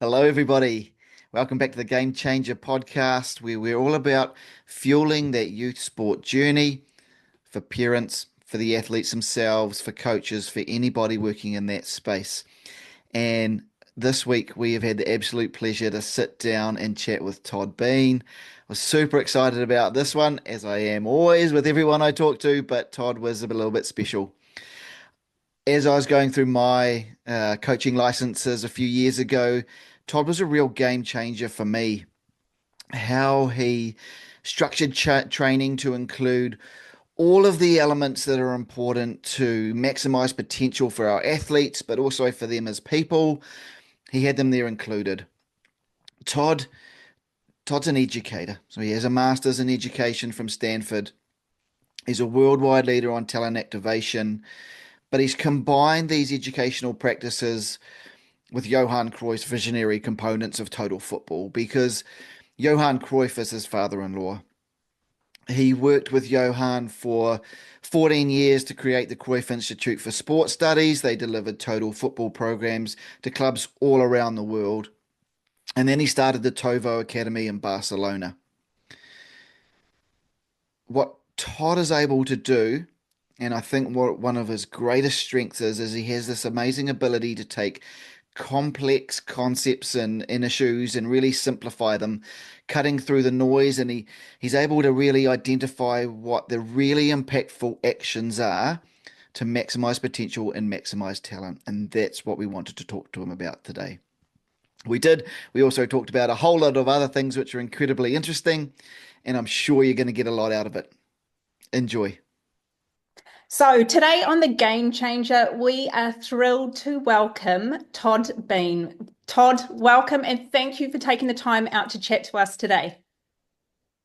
Hello, everybody. Welcome back to the Game Changer podcast, where we're all about fueling that youth sport journey for parents, for the athletes themselves, for coaches, for anybody working in that space. And this week, we have had the absolute pleasure to sit down and chat with Todd Beane. I was super excited about this one, as I am always with everyone I talk to, but Todd was a little bit special. As I was going through my coaching licenses a few years ago, Todd was a real game changer for me. How he structured training to include all of the elements that are important to maximize potential for our athletes, but also for them as people. He had them there included. Todd, Todd's an educator, so he has a master's in education from Stanford. He's a worldwide leader on talent activation, but he's combined these educational practices with Johan Cruyff's visionary components of total football because Johan Cruyff is his father-in-law. He worked with Johan for 14 years to create the Cruyff Institute for Sport Studies. They delivered total football programs to clubs all around the world. And then he started the TOVO Academy in Barcelona. What Todd is able to do, and I think what one of his greatest strengths is he has this amazing ability to take complex concepts and issues and really simplify them, cutting through the noise, and he's able to really identify what the really impactful actions are to maximize potential and maximize talent. And that's what we wanted to talk to him about today. We did. We also talked about a whole lot of other things which are incredibly interesting, and I'm sure you're going to get a lot out of it. Enjoy. So, today on The Game Changer, we are thrilled to welcome Todd Beane. Todd, welcome and thank you for taking the time out to chat to us today.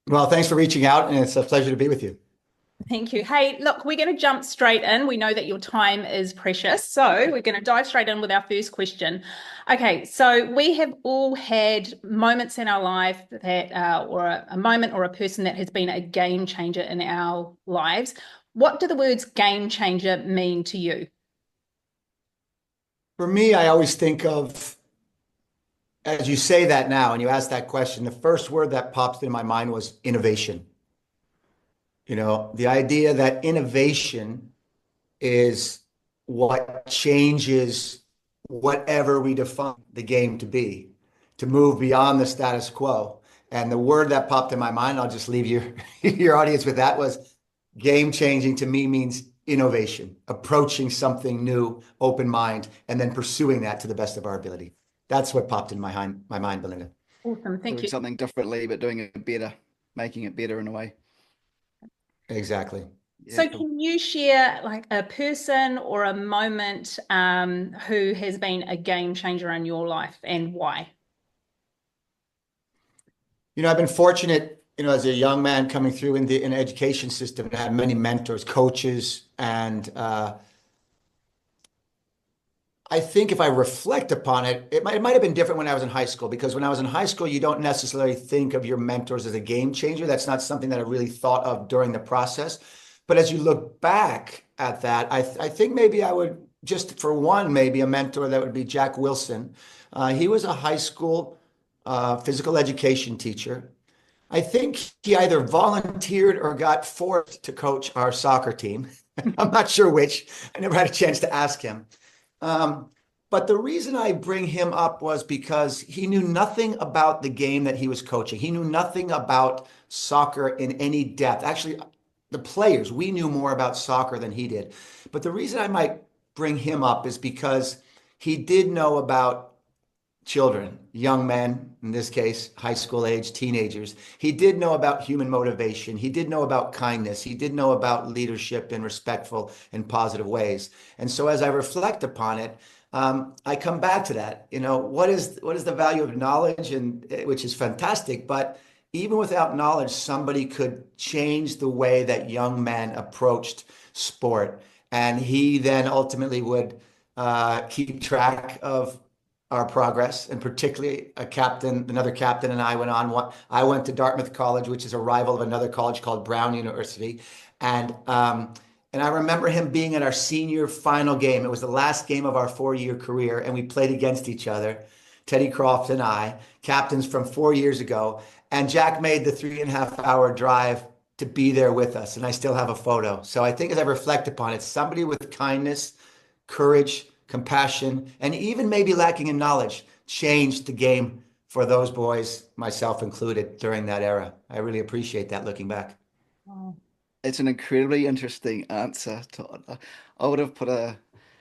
Well, thanks for reaching out, and it's a pleasure to be with you. Thank you. Hey, look, we're going to jump straight in. We know that your time is precious, so we're going to dive straight in with our first question. Okay, so we have all had moments in our life that, or a moment or a person that has been a game changer in our lives. What do the words game changer mean to you? For me, I always think of, as you say that now and you ask that question, the first word that pops in my mind was innovation. The idea that innovation is what changes whatever we define the game to be, to move beyond the status quo. And the word that popped in my mind, I'll just leave your audience with that, was game changing. To me means innovation, approaching something new, open mind, and then pursuing that to the best of our ability. That's what popped in my mind, Belinda. Awesome, thank Doing you. something differently, but doing it better, making it better in a way. Exactly. Yeah, So cool. can you share like a person or a moment who has been a game changer in your life and why? I've been fortunate, as a young man coming through in the education system to have many mentors, coaches, and I think if I reflect upon it, it might have been different when I was in high school, because when I was in high school, you don't necessarily think of your mentors as a game changer. That's not something that I really thought of during the process. But as you look back at that, I think maybe I would, just for one, maybe a mentor that would be Jack Wilson. He was a high school physical education teacher. I think he either volunteered or got forced to coach our soccer team. I'm not sure which. I never had a chance to ask him. But the reason I bring him up was because he knew nothing about the game that he was coaching. He knew nothing about soccer in any depth. Actually, the players, we knew more about soccer than he did. But the reason I might bring him up is because he did know about children, young men, in this case, high school age, teenagers. He did know about human motivation. He did know about kindness. He did know about leadership in respectful and positive ways. And so as I reflect upon it, I come back to that. What is the value of knowledge, and which is fantastic, but even without knowledge, somebody could change the way that young men approached sport. And he then ultimately would keep track of our progress, and particularly another captain and I went on. I went to Dartmouth College, which is a rival of another college called Brown University. And I remember him being at our senior final game. It was the last game of our 4-year career, and we played against each other. Teddy Croft and I, captains from 4 years ago. And Jack made the 3.5 hour drive to be there with us. And I still have a photo. So I think as I reflect upon it, somebody with kindness, courage, compassion, and even maybe lacking in knowledge changed the game for those boys, myself included, during that era. I really appreciate that looking back. Oh. It's an incredibly interesting answer, Todd. I would have put $1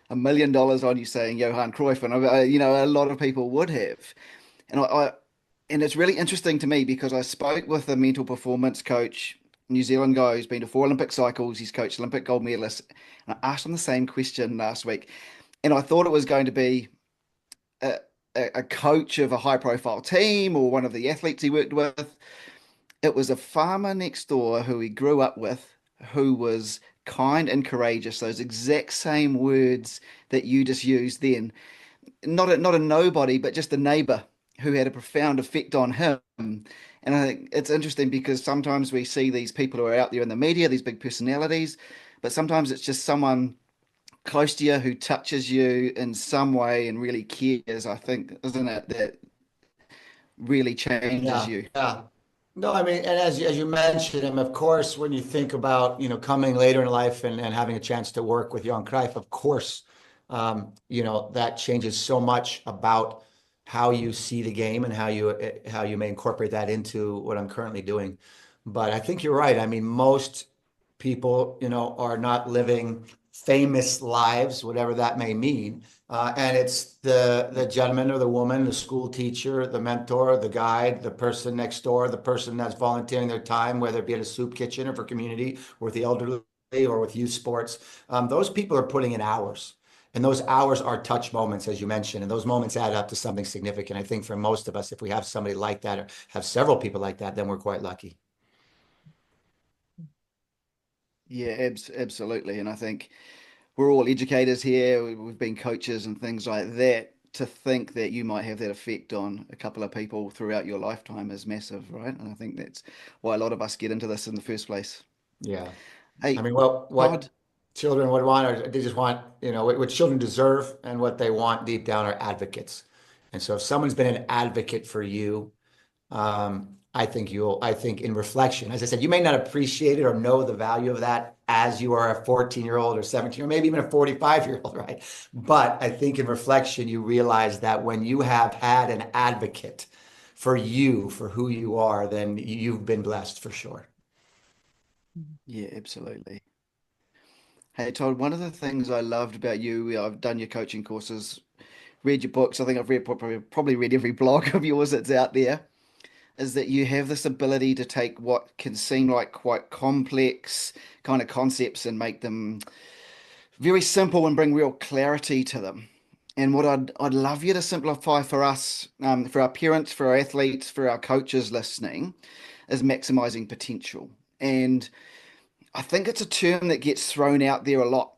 million on you saying Johan Cruyff, and a lot of people would have. And and it's really interesting to me because I spoke with a mental performance coach, New Zealand guy who's been to 4 Olympic cycles. He's coached Olympic gold medalists, and I asked him the same question last week, and I thought it was going to be a, a coach of a high-profile team or one of the athletes he worked with. It was a farmer next door who he grew up with, who was kind and courageous, those exact same words that you just used then. Not a nobody, but just a neighbor who had a profound effect on him. And I think it's interesting because sometimes we see these people who are out there in the media, these big personalities, but sometimes it's just someone close to you who touches you in some way and really cares, I think, isn't it, that really changes Yeah, you. yeah. No, I mean, and as you mentioned, and of course, when you think about, coming later in life and having a chance to work with Johan Cruyff, of course, that changes so much about how you see the game and how you may incorporate that into what I'm currently doing. But I think you're right. I mean, most people, are not living famous lives, whatever that may mean. And it's the gentleman or the woman, the school teacher, the mentor, the guide, the person next door, the person that's volunteering their time, whether it be at a soup kitchen or for community or with the elderly or with youth sports. Those people are putting in hours. And those hours are touch moments, as you mentioned, and those moments add up to something significant. I think for most of us, if we have somebody like that or have several people like that, then we're quite lucky. Yeah, absolutely. And I think we're all educators here. We've been coaches and things like that. To think that you might have that effect on a couple of people throughout your lifetime is massive, right? And I think that's why a lot of us get into this in the first place. Yeah. I Hey, mean, well, what Todd, children would want, or they just want, what children deserve and what they want deep down are advocates. And so if someone's been an advocate for you, I think in reflection, as I said, you may not appreciate it or know the value of that as you are a 14-year-old or 17, or maybe even a 45-year-old, right? But I think in reflection, you realize that when you have had an advocate for you, for who you are, then you've been blessed for sure. yeah, absolutely. Hey, Todd, one of the things I loved about you, I've done your coaching courses, read your books. I think I've read probably read every blog of yours that's out there. Is that you have this ability to take what can seem like quite complex kind of concepts and make them very simple and bring real clarity to them. And what I'd love you to simplify for us, for our parents, for our athletes, for our coaches listening, is maximizing potential. And I think it's a term that gets thrown out there a lot.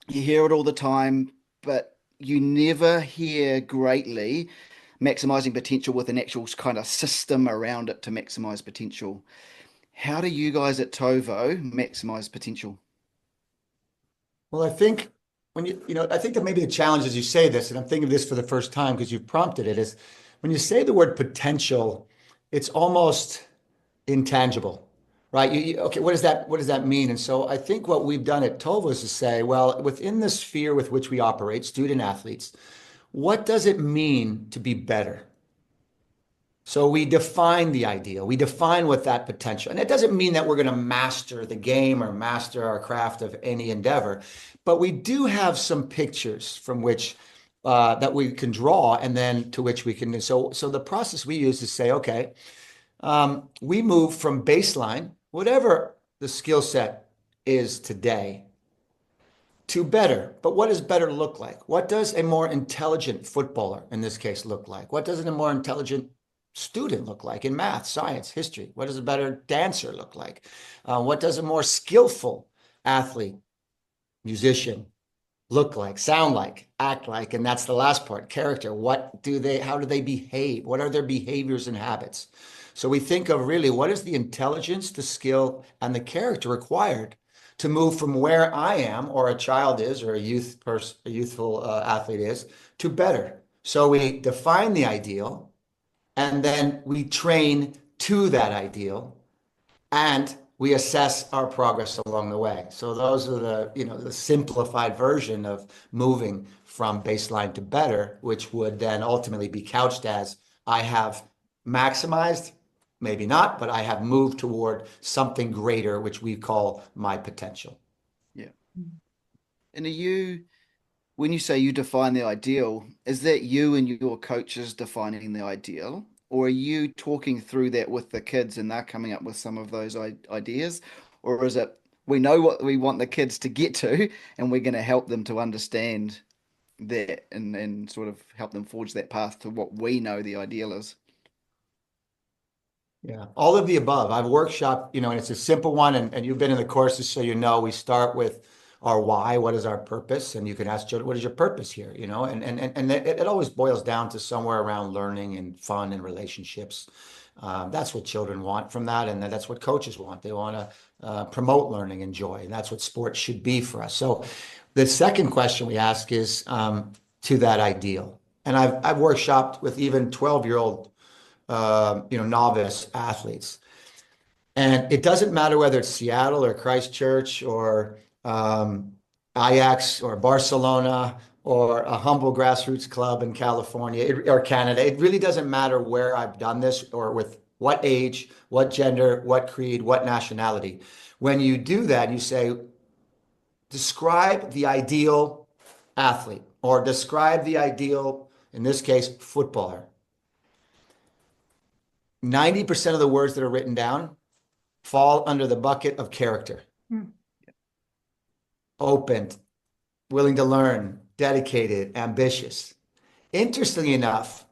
You hear it all the time, but you never hear greatly maximizing potential with an actual kind of system around it to maximize potential. How do you guys at Tovo maximize potential? Well, I think I think that maybe the challenge as you say this, and I'm thinking of this for the first time because you've prompted it, is when you say the word potential, it's almost intangible, right? Okay, what does that mean? And so I think what we've done at Tovo is to say, well, within the sphere with which we operate, student athletes, what does it mean to be better? So we define the ideal, we define what that potential, and it doesn't mean that we're going to master the game or master our craft of any endeavor, but we do have some pictures from which that we can draw, and then to which we can. So the process we use is say, okay, we move from baseline, whatever the skill set is today, to better. But what does better look like? What does a more intelligent footballer, in this case, look like? What does a more intelligent student look like in math, science, history? What does a better dancer look like? What does a more skillful athlete, musician look like, sound like, act like? And that's the last part, character. How do they behave? What are their behaviors and habits? So we think of really what is the intelligence, the skill, and the character required to move from where I am, or a child is, or a youthful athlete is, to better. So we define the ideal, and then we train to that ideal, and we assess our progress along the way. So those are the simplified version of moving from baseline to better, which would then ultimately be couched as I have maximized, maybe not, but I have moved toward something greater, which we call my potential. Yeah. And when you say you define the ideal, is that you and your coaches defining the ideal? Or are you talking through that with the kids and they're coming up with some of those ideas? Or is it we know what we want the kids to get to and we're going to help them to understand that and sort of help them forge that path to what we know the ideal is? Yeah, all of the above. I've workshopped, and it's a simple one, and you've been in the courses, so we start with our why, what is our purpose? And you can ask children, what is your purpose here? And it always boils down to somewhere around learning and fun and relationships. That's what children want from that, and that's what coaches want. They want to promote learning and joy, and that's what sports should be for us. So the second question we ask is to that ideal. And I've workshopped with even 12-year-old novice athletes. And it doesn't matter whether it's Seattle or Christchurch or Ajax or Barcelona or a humble grassroots club in California or Canada. It really doesn't matter where I've done this or with what age, what gender, what creed, what nationality. When you do that, you say, describe the ideal athlete or describe the ideal, in this case, footballer. 90% of the words that are written down fall under the bucket of character. Open, willing to learn, dedicated, ambitious. Interestingly enough,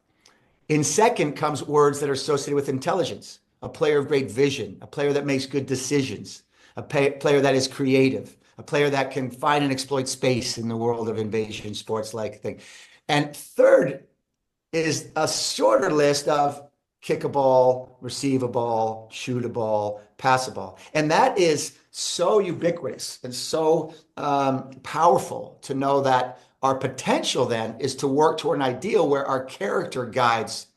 in second comes words that are associated with intelligence, a player of great vision, a player that makes good decisions, a player that is creative, a player that can find and exploit space in the world of invasion sports like thing. And third is a shorter list of kick a ball, receive a ball, shoot a ball, pass a ball. And that is so ubiquitous and so powerful to know that our potential then is to work toward an ideal where our character guides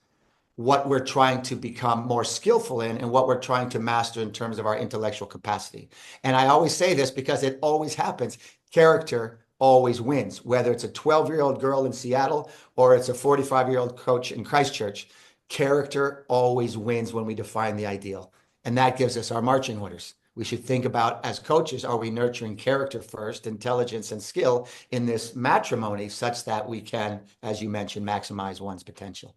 what we're trying to become more skillful in and what we're trying to master in terms of our intellectual capacity. And I always say this because it always happens. Character always wins, whether it's a 12-year-old girl in Seattle or it's a 45-year-old coach in Christchurch. Character always wins when we define the ideal. And that gives us our marching orders. We should think about, as coaches, are we nurturing character first, intelligence and skill in this matrimony such that we can, as you mentioned, maximize one's potential?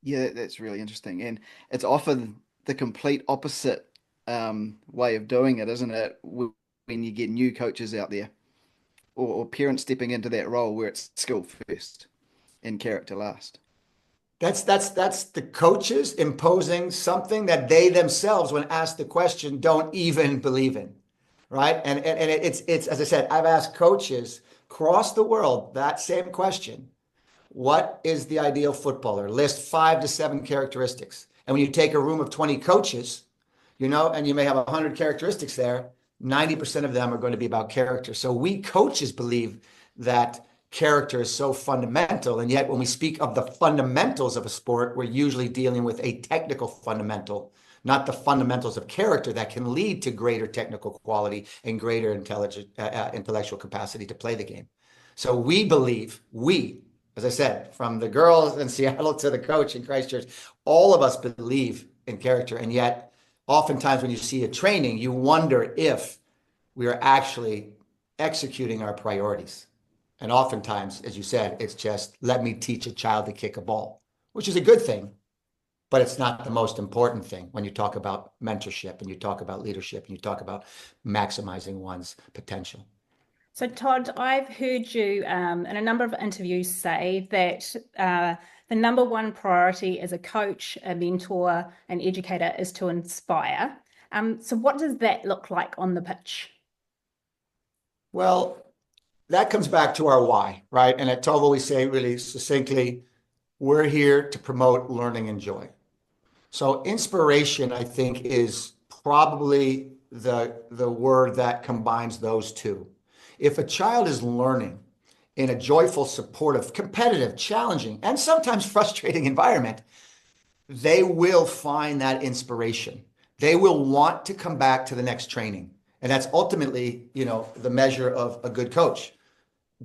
Yeah, that's really interesting. And it's often the complete opposite way of doing it, isn't it? When you get new coaches out there or parents stepping into that role where it's skill first and character last. That's the coaches imposing something that they themselves, when asked the question, don't even believe in, right? And it's as I said, I've asked coaches across the world that same question. What is the ideal footballer? List 5 to 7 characteristics. And when you take a room of 20 coaches, and you may have 100 characteristics there, 90% of them are going to be about character. So we coaches believe that character is so fundamental. And yet when we speak of the fundamentals of a sport, we're usually dealing with a technical fundamental, not the fundamentals of character that can lead to greater technical quality and greater intellectual capacity to play the game. So we believe, as I said, from the girls in Seattle to the coach in Christchurch, all of us believe in character. And yet oftentimes when you see a training, you wonder if we are actually executing our priorities. And oftentimes, as you said, it's just, let me teach a child to kick a ball, which is a good thing, but it's not the most important thing when you talk about mentorship and you talk about leadership and you talk about maximizing one's potential. So, Todd, I've heard you in a number of interviews say that the number one priority as a coach, a mentor, an educator is to inspire. So what does that look like on the pitch? Well, that comes back to our why, right? And at TOVO, we say really succinctly, we're here to promote learning and joy. So inspiration, I think, is probably the word that combines those two. If a child is learning in a joyful, supportive, competitive, challenging, and sometimes frustrating environment, they will find that inspiration. They will want to come back to the next training. And that's ultimately, the measure of a good coach.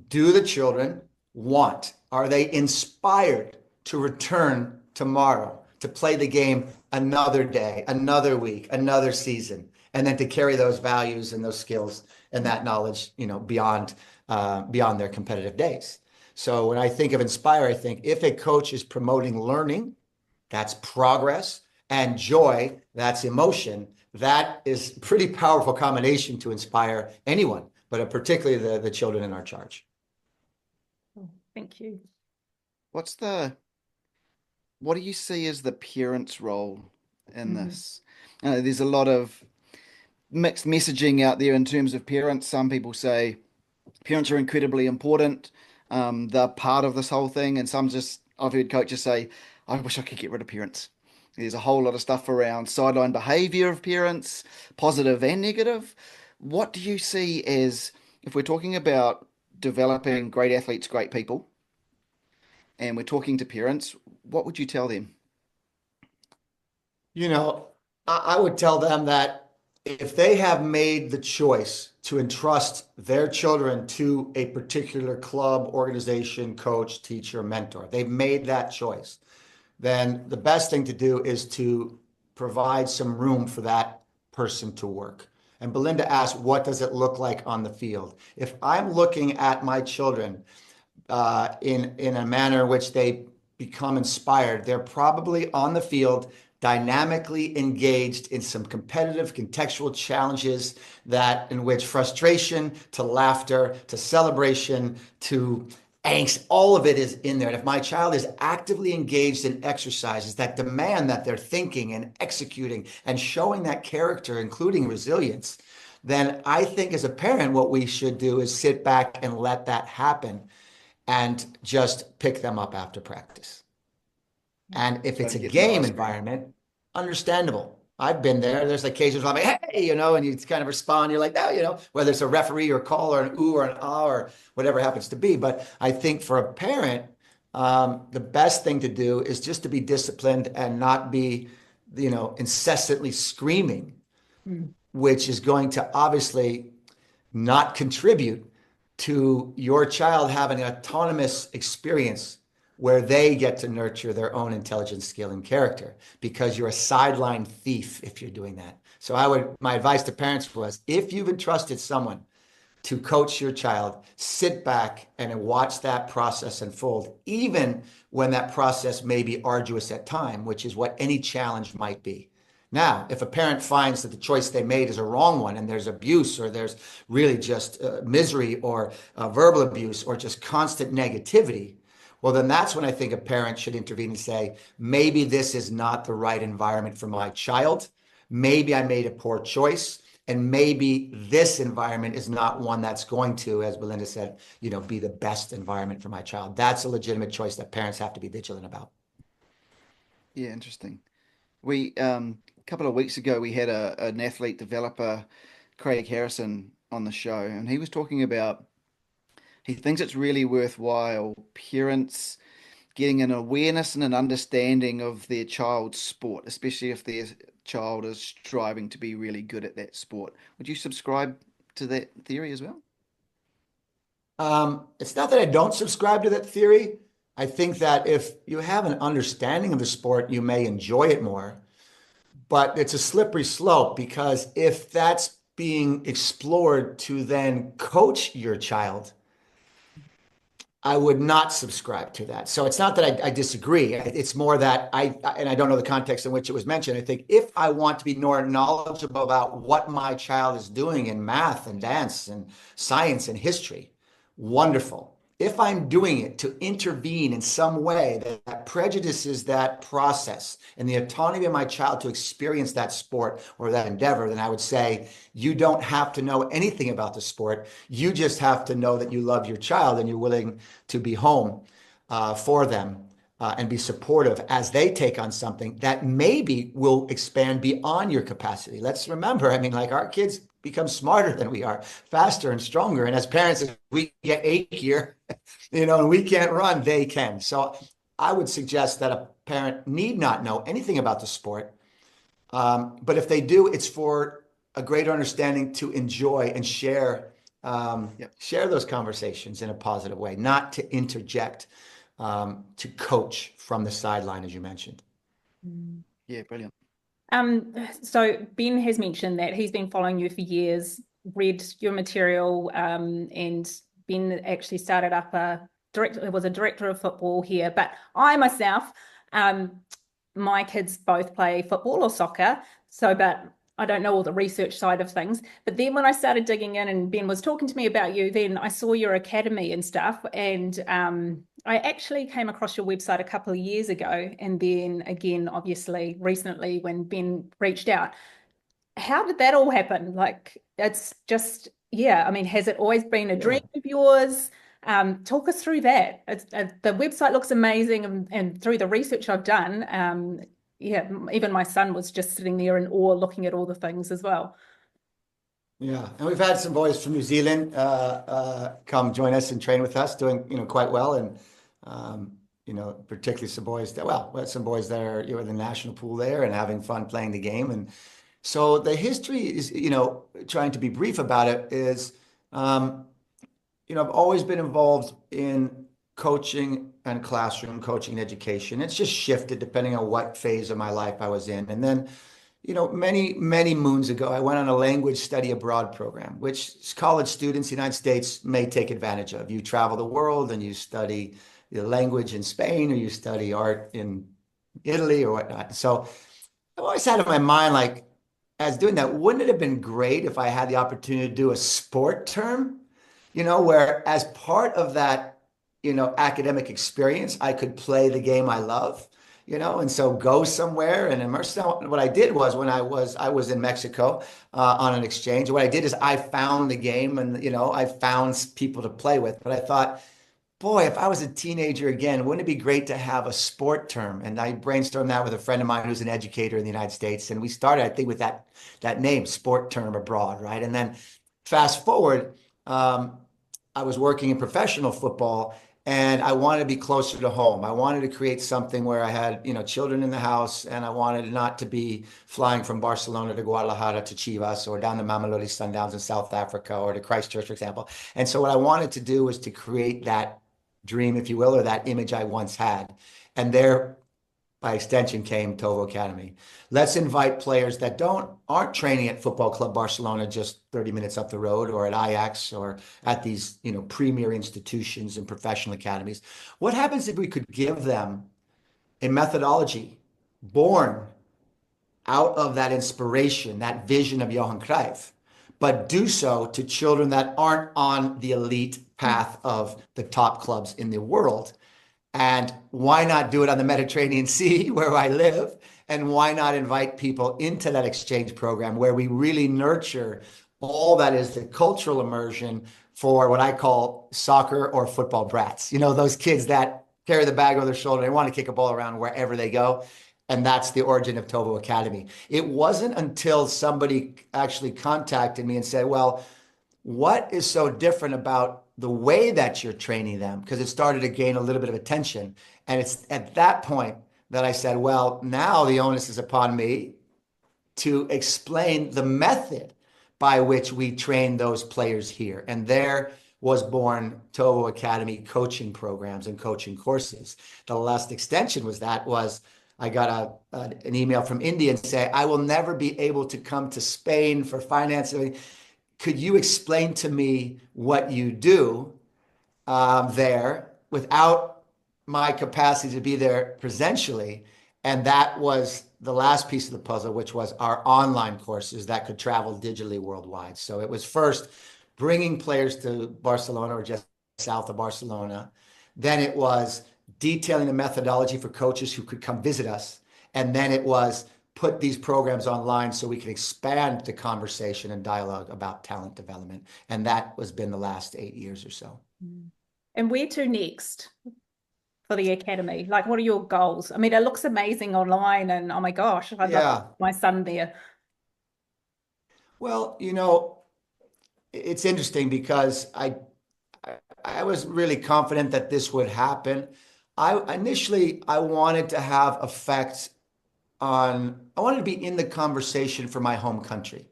Do the children want? Are they inspired to return tomorrow, to play the game another day, another week, another season, and then to carry those values and those skills and that knowledge, beyond their competitive days? So when I think of inspire, I think if a coach is promoting learning, that's progress, and joy, that's emotion. That is a pretty powerful combination to inspire anyone, but particularly the children in our charge. Thank you. What do you see as the parent's role in this? There's a lot of mixed messaging out there in terms of parents. Some people say parents are incredibly important. They're part of this whole thing. And I've heard coaches say, I wish I could get rid of parents. There's a whole lot of stuff around sideline behavior of parents, positive and negative. What do you see as, if we're talking about developing great athletes, great people, and we're talking to parents, what would you tell them? I would tell them that if they have made the choice to entrust their children to a particular club, organization, coach, teacher, mentor, they've made that choice, then the best thing to do is to provide some room for that person to work. And Belinda asked, what does it look like on the field? If I'm looking at my children in a manner in which they become inspired, they're probably on the field dynamically engaged in some competitive contextual challenges in which frustration to laughter to celebration to angst, all of it is in there. And if my child is actively engaged in exercises that demand that they're thinking and executing and showing that character, including resilience, then I think as a parent, what we should do is sit back and let that happen and just pick them up after practice. And if it's a game environment, understandable. I've been there. There's occasions where I'm like, hey, and you kind of respond. You're like, no, whether it's a referee or call or an ooh or an ah or whatever it happens to be. But I think for a parent, the best thing to do is just to be disciplined and not be, incessantly screaming, which is going to obviously not contribute to your child having an autonomous experience where they get to nurture their own intelligence, skill, and character, because you're a sideline thief if you're doing that. So my advice to parents was, if you've entrusted someone to coach your child, sit back and watch that process unfold, even when that process may be arduous at time, which is what any challenge might be. Now, if a parent finds that the choice they made is a wrong one and there's abuse or there's really just misery or verbal abuse or just constant negativity, well, then that's when I think a parent should intervene and say, maybe this is not the right environment for my child. Maybe I made a poor choice. And maybe this environment is not one that's going to, as Belinda said, be the best environment for my child. That's a legitimate choice that parents have to be vigilant about. Yeah, interesting. We a couple of weeks ago we had an athlete developer, Craig Harrison, on the show, and he was talking about he thinks it's really worthwhile parents getting an awareness and an understanding of their child's sport, especially if their child is striving to be really good at that sport. Would you subscribe to that theory as well? It's not that I don't subscribe to that theory. I think that if you have an understanding of the sport, you may enjoy it more. But it's a slippery slope, because if that's being explored to then coach your child, I would not subscribe to that. So it's not that I disagree. It's more that and I don't know the context in which it was mentioned. I think if I want to be more knowledgeable about what my child is doing in math and dance and science and history, wonderful. If I'm doing it to intervene in some way that prejudices that process and the autonomy of my child to experience that sport or that endeavor, then I would say, you don't have to know anything about the sport. You just have to know that you love your child and you're willing to be home for them and be supportive as they take on something that maybe will expand beyond your capacity. Let's remember, I mean, like our kids become smarter than we are, faster and stronger. And as parents, if we get achier, and we can't run, they can. So I would suggest that a parent need not know anything about the sport. But if they do, it's for a greater understanding to enjoy and share those conversations in a positive way, not to interject, to coach from the sideline, as you mentioned. Yeah, brilliant. So Ben has mentioned that he's been following you for years, read your material, and Ben actually started up was a director of football here. But I myself, my kids both play football or soccer, but I don't know all the research side of things. But then when I started digging in and Ben was talking to me about you, then I saw your academy and stuff. And I actually came across your website a couple of years ago. And then again, obviously, recently when Ben reached out. How did that all happen? Like, it's just, yeah, I mean, has it always been a dream of yours? Talk us through that. The website looks amazing, and through the research I've done, yeah, even my son was just sitting there in awe looking at all the things as well. Yeah, and we've had some boys from New Zealand come join us and train with us, doing quite well, and particularly some boys we had some boys that are in the national pool there and having fun playing the game. And so the history is, trying to be brief about it, is I've always been involved in coaching and classroom coaching and education. It's just shifted depending on what phase of my life I was in. And then many, many moons ago, I went on a language study abroad program, which college students in the United States may take advantage of. You travel the world and you study the language in Spain, or you study art in Italy or whatnot. So I've always had in my mind, like, as doing that, wouldn't it have been great if I had the opportunity to do a sport term, where as part of that, academic experience, I could play the game I love. And so go somewhere and immerse. What I did was, when I was in Mexico on an exchange, what I did is I found the game, and I found people to play with. But I thought, boy, if I was a teenager again, wouldn't it be great to have a sport term? And I brainstormed that with a friend of mine who's an educator in the United States, and we started, I think, with that name, sport term abroad, right? And then fast forward, I was working in professional football, and I wanted to be closer to home. I wanted to create something where I had, children in the house, and I wanted not to be flying from Barcelona to Guadalajara to Chivas, or down the Mamelodi Sundowns in South Africa, or to Christchurch, for example. And so what I wanted to do was to create that dream, if you will, or that image I once had. And there, by extension, came TOVO Academy. Let's invite players that aren't training at Football Club Barcelona just 30 minutes up the road, or at Ajax, or at these premier institutions and professional academies. What happens if we could give them a methodology born out of that inspiration, that vision of Johan Cruyff, but do so to children that aren't on the elite path of the top clubs in the world? And why not do it on the Mediterranean Sea, where I live? And why not invite people into that exchange program, where we really nurture all that is the cultural immersion for what I call soccer or football brats? Those kids that carry the bag over their shoulder and want to kick a ball around wherever they go. And that's the origin of TOVO Academy. It wasn't until somebody actually contacted me and said, well, what is so different about the way that you're training them? Because it started to gain a little bit of attention. And it's at that point that I said, well, now the onus is upon me to explain the method by which we train those players here. And there was born TOVO Academy coaching programs and coaching courses. The last extension was I got an email from India and say, I will never be able to come to Spain for financing. Could you explain to me what you do there without my capacity to be there presentially? And that was the last piece of the puzzle, which was our online courses that could travel digitally worldwide. So it was first bringing players to Barcelona, or just south of Barcelona. Then it was detailing the methodology for coaches who could come visit us. And then it was put these programs online so we can expand the conversation and dialogue about talent development. And that has been the last 8 years or so. And where to next for the academy? Like, what are your goals? I mean, it looks amazing online, and oh my gosh, I'd love to Yeah. have my son there. Well, it's interesting because I was really confident that this would happen. I wanted to have effect I wanted to be in the conversation for my home country,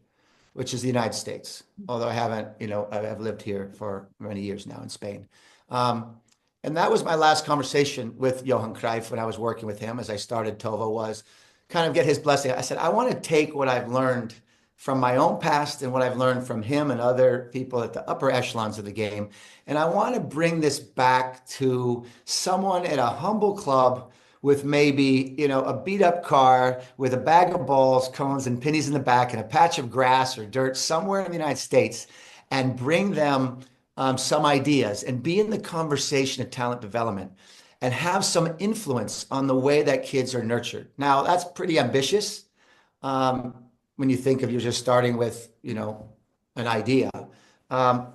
which is the United States. Although I haven't, I've lived here for many years now in Spain. Um, and that was my last conversation with Johan Cruyff when I was working with him as I started TOVO, was kind of get his blessing. I said, I want to take what I've learned from my own past and what I've learned from him and other people at the upper echelons of the game. And I want to bring this back to someone at a humble club with maybe, a beat up car with a bag of balls, cones, and pennies in the back and a patch of grass or dirt somewhere in the United States, and bring them some ideas and be in the conversation of talent development and have some influence on the way that kids are nurtured. Now, that's pretty ambitious when you think of you're just starting with, an idea. But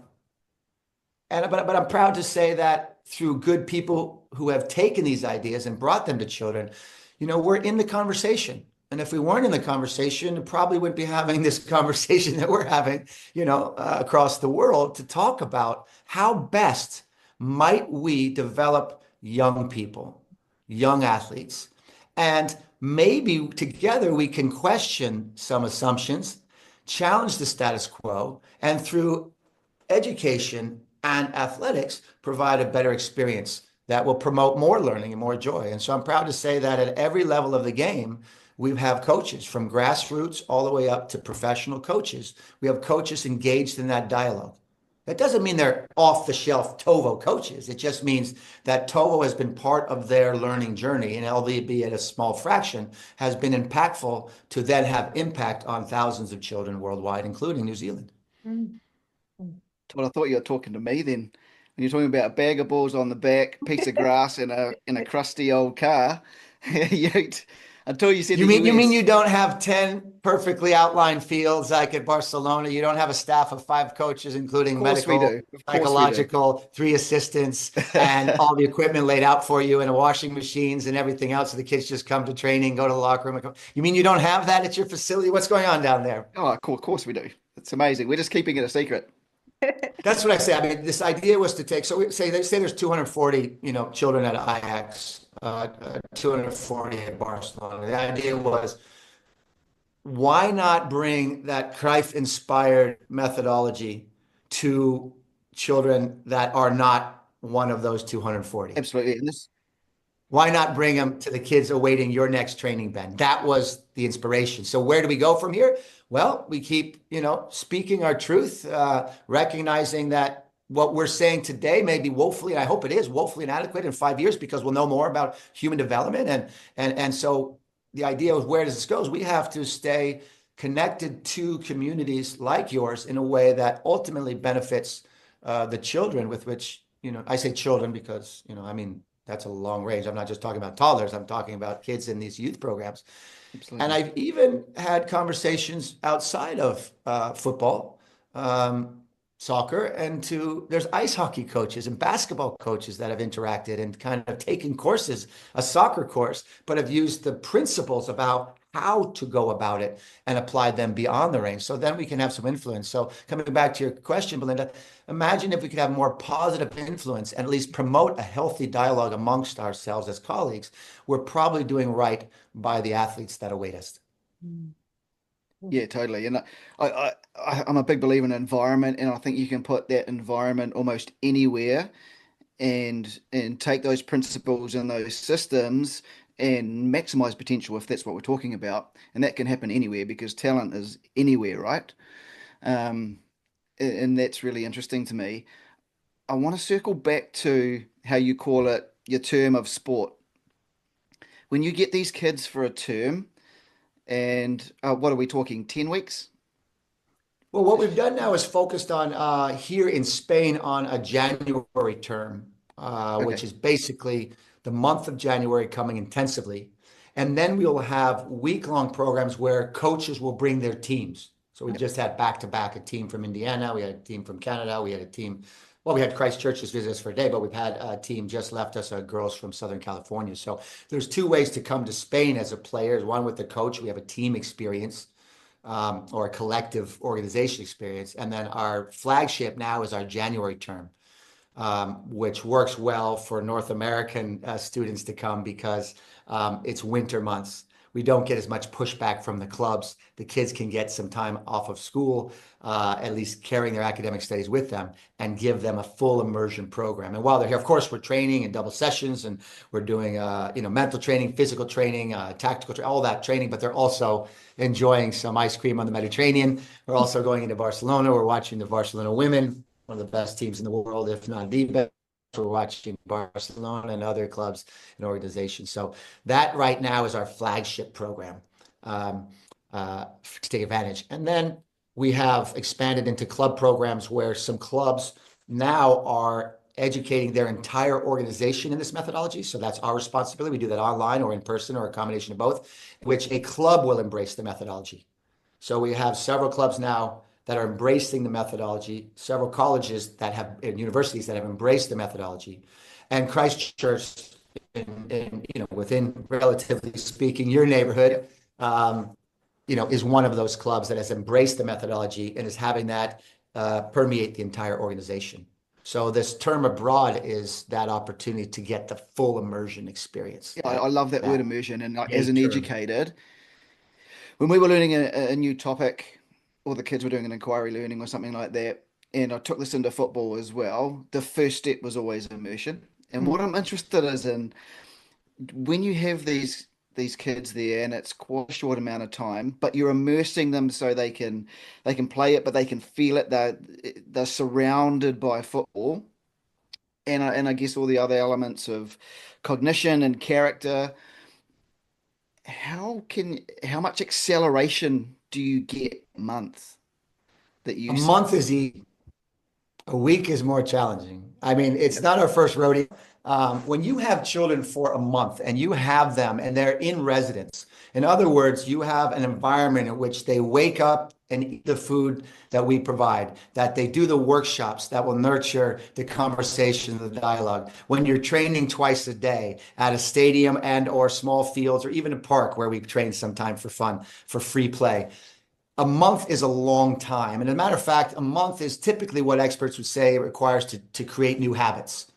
I'm proud to say that through good people who have taken these ideas and brought them to children, we're in the conversation. And if we weren't in the conversation, we probably wouldn't be having this conversation that we're having, across the world to talk about how best might we develop young people, young athletes. And maybe together we can question some assumptions, challenge the status quo, and through education and athletics provide a better experience that will promote more learning and more joy. And so I'm proud to say that at every level of the game, we have coaches from grassroots all the way up to professional coaches. We have coaches engaged in that dialogue. That doesn't mean they're off the shelf TOVO coaches. It just means that TOVO has been part of their learning journey, and albeit a small fraction, has been impactful to then have impact on thousands of children worldwide, including New Zealand. Mm. Todd, I thought you were talking to me then. When you're talking about a bag of balls on the back, piece of grass in a crusty old car. You, until you said You the mean US. you don't have 10 perfectly outlined fields like at Barcelona? You don't have a staff of 5 coaches, including Of course we medical, do. Of course we do. psychological, 3 assistants, and all the equipment laid out for you, and washing machines and everything else. So the kids just come to training, go to the locker room. You mean you don't have that at your facility? What's going on down there? Oh, of course we do. It's amazing. We're just keeping it a secret. That's what I say. I mean, this idea was to take, so they say there's 240, children at Ajax, 240 at Barcelona. The idea was, why not bring that Cruyff-inspired methodology to children that are not one of those 240? Absolutely. And this, Why not bring them to the kids awaiting your next training, Ben? That was the inspiration. So where do we go from here? Well, we keep, speaking our truth, recognizing that what we're saying today may be woefully, and I hope it is woefully inadequate in 5 years, because we'll know more about human development. And so the idea of where does this go is we have to stay connected to communities like yours in a way that ultimately benefits the children with which, I say children because, I mean, that's a long range. I'm not just talking about toddlers. I'm talking about kids in these youth programs. absolutely. And I've even had conversations outside of football, soccer, and there's ice hockey coaches and basketball coaches that have interacted and kind of taken courses, a soccer course, but have used the principles about how to go about it and applied them beyond the range. So then we can have some influence. So coming back to your question, Belinda, imagine if we could have more positive influence and at least promote a healthy dialogue amongst ourselves as colleagues. We're probably doing right by the athletes that await us. Yeah, totally. And I'm a big believer in environment, and I think you can put that environment almost anywhere and take those principles and those systems and maximize potential if that's what we're talking about. And that can happen anywhere because talent is anywhere, right? Um, and that's really interesting to me. I want to circle back to how you call it your term of sport. When you get these kids for a term, and what are we talking, 10 weeks? Well, what we've done now is focused on here in Spain on a January term, which Okay. is basically the month of January coming intensively. And then we'll have week-long programs where coaches will bring their teams. So we Yep. just had back-to-back a team from Indiana, we had a team from Canada, we had a team well, we had Christchurch just visit us for a day, but we've had a team just left us, girls from Southern California. So there's two ways to come to Spain as a player. One with the coach, we have a team experience, or a collective organization experience. And then our flagship now is our January term, which works well for North American students to come because it's winter months. We don't get as much pushback from the clubs. The kids can get some time off of school, at least carrying their academic studies with them, and give them a full immersion program. And while they're here, of course, we're training in double sessions, and we're doing mental training, physical training, tactical all that training, but they're also enjoying some ice cream on the Mediterranean. We're also going into Barcelona. We're watching the Barcelona women, one of the best teams in the world, if not the best. We're watching Barcelona and other clubs and organizations. So that right now is our flagship program, to take advantage. And then we have expanded into club programs where some clubs now are educating their entire organization in this methodology. So that's our responsibility. We do that online or in person or a combination of both, which a club will embrace the methodology. So we have several clubs now that are embracing the methodology, several colleges that have, and universities that have embraced the methodology, and Christchurch, within, relatively speaking, your neighborhood, is one of those clubs that has embraced the methodology and is having that permeate the entire organization. So this term abroad is that opportunity to get the full immersion experience. Yeah, I love that word immersion. And like, as A an term. educator, when we were learning a new topic, or the kids were doing an inquiry learning or something like that, and I took this into football as well, the first step was always immersion. And what I'm interested is in when you have these kids there and it's quite a short amount of time, but you're immersing them so they can play it, but they can feel it. They're surrounded by football, and I guess all the other elements of cognition and character. How much acceleration do you get a month that A you see? month is easy. A week is more challenging. I mean, it's Yep. not our first rodeo. When you have children for a month and you have them and they're in residence, in other words, you have an environment in which they wake up and eat the food that we provide, that they do the workshops that will nurture the conversation, the dialogue. When you're training twice a day at a stadium and or small fields or even a park where we train sometime for fun, for free play. A month is a long time. And as a matter of fact, a month is typically what experts would say it requires to create new habits,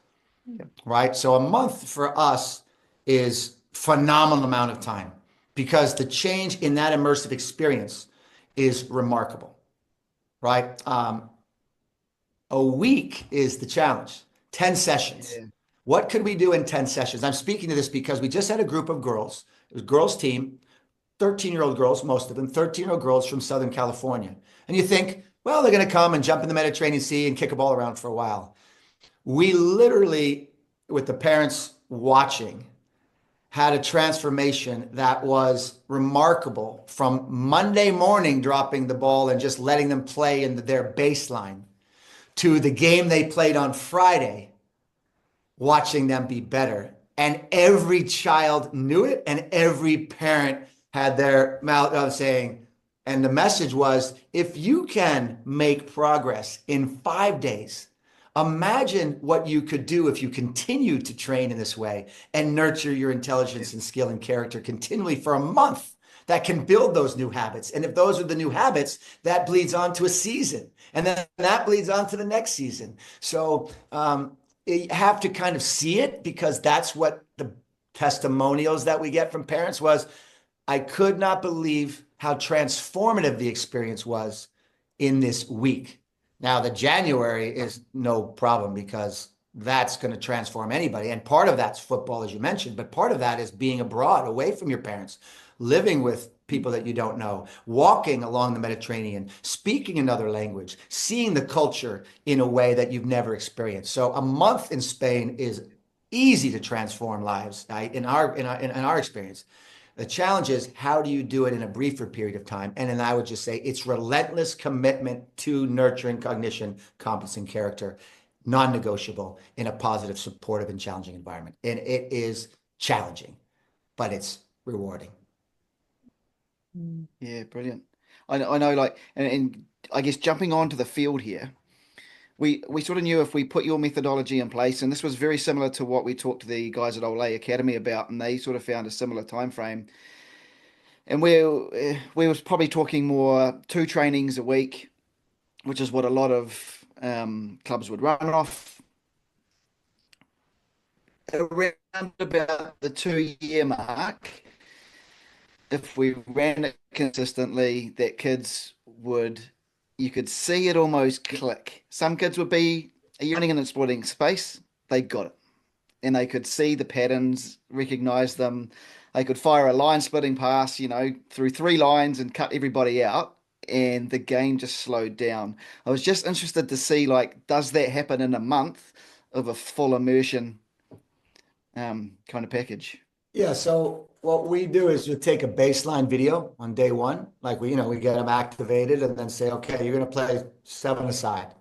right? So a month for us is phenomenal amount of time because the change in that immersive experience is remarkable, right? A week is the challenge, 10 sessions. Yeah. What could we do in 10 sessions? I'm speaking to this because we just had a group of girls. It was a girls' team, 13-year-old girls, most of them, 13-year-old girls from Southern California. And you think, well, they're going to come and jump in the Mediterranean Sea and kick a ball around for a while. We literally, with the parents watching, had a transformation that was remarkable from Monday morning dropping the ball and just letting them play in their baseline to the game they played on Friday, watching them be better. And every child knew it, and every parent had their mouth saying, and the message was, if you can make progress in 5 days, imagine what you could do if you continue to train in this way and nurture your intelligence and skill and character continually for a month. That can build those new habits. And if those are the new habits, that bleeds on to a season. And then that bleeds on to the next season. So you have to kind of see it because that's what the testimonials that we get from parents was. I could not believe how transformative the experience was in this week. Now, the January is no problem because that's going to transform anybody. And part of that's football, as you mentioned, but part of that is being abroad, away from your parents, living with people that you don't know, walking along the Mediterranean, speaking another language, seeing the culture in a way that you've never experienced. So a month in Spain is easy to transform lives, right? In our experience. The challenge is how do you do it in a briefer period of time? And then I would just say it's relentless commitment to nurturing cognition, competence, and character, non-negotiable in a positive, supportive, and challenging environment. And it is challenging, but it's rewarding. Yeah, brilliant. I know, like, and I guess jumping onto the field here, we sort of knew if we put your methodology in place, and this was very similar to what we talked to the guys at TOVO Academy about, and they sort of found a similar time frame. And we was probably talking more 2 trainings a week, which is what a lot of clubs would run off around about the 2 year mark. If we ran it consistently, that kids would, you could see it almost click. Some kids would be running in a sporting space, they got it. And they could see the patterns, recognize them. They could fire a line splitting pass, through 3 lines and cut everybody out. And the game just slowed down. I was just interested to see, like, does that happen in a month of a full immersion kind of package? Yeah, so what we do is we take a baseline video on day one, like we get them activated and then say, okay, you're going to play 7-a-side,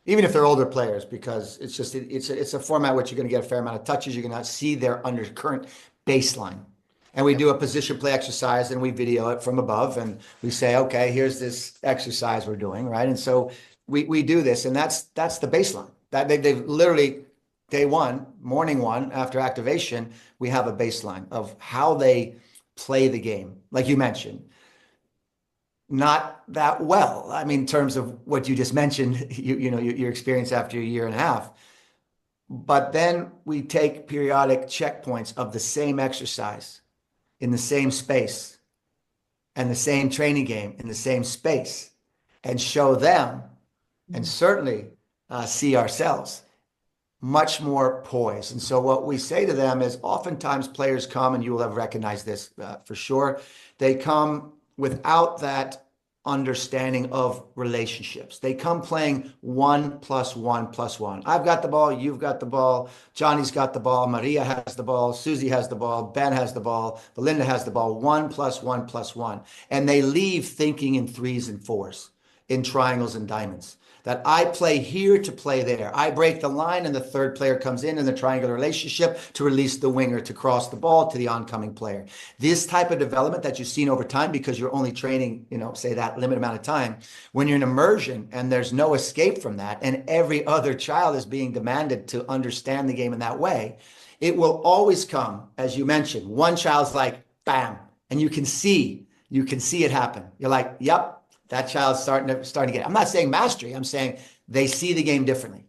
even if they're older players, because it's a format which you're going to get a fair amount of touches. You're going to see their under current baseline, and we Yep. do a position play exercise and we video it from above, and we say, okay, here's this exercise we're doing, right? And so we do this, and that's the baseline. That they've literally day one, morning one, after activation, we have a baseline of how they play the game. Like you mentioned, not that well. I mean, in terms of what you just mentioned, your experience after a year and a half. But then we take periodic checkpoints of the same exercise in the same space and the same training game in the same space and show them and certainly see ourselves much more poised. And so what we say to them is oftentimes players come, and you will have recognized this for sure, they come without that understanding of relationships. They come playing 1 + 1 + 1. I've got the ball, you've got the ball, Johnny's got the ball, Maria has the ball, Susie has the ball, Ben has the ball, Belinda has the ball, 1 + 1 + 1. And they leave thinking in 3s and 4s, in triangles and diamonds. That I play here to play there. I break the line and the third player comes in the triangular relationship to release the winger to cross the ball to the oncoming player. This type of development that you've seen over time, because you're only training, say that limited amount of time, when you're in immersion and there's no escape from that, and every other child is being demanded to understand the game in that way, it will always come, as you mentioned, one child's like, bam, and you can see it happen. You're like, yep, that child's starting to get it. I'm not saying mastery. I'm saying they see the game differently.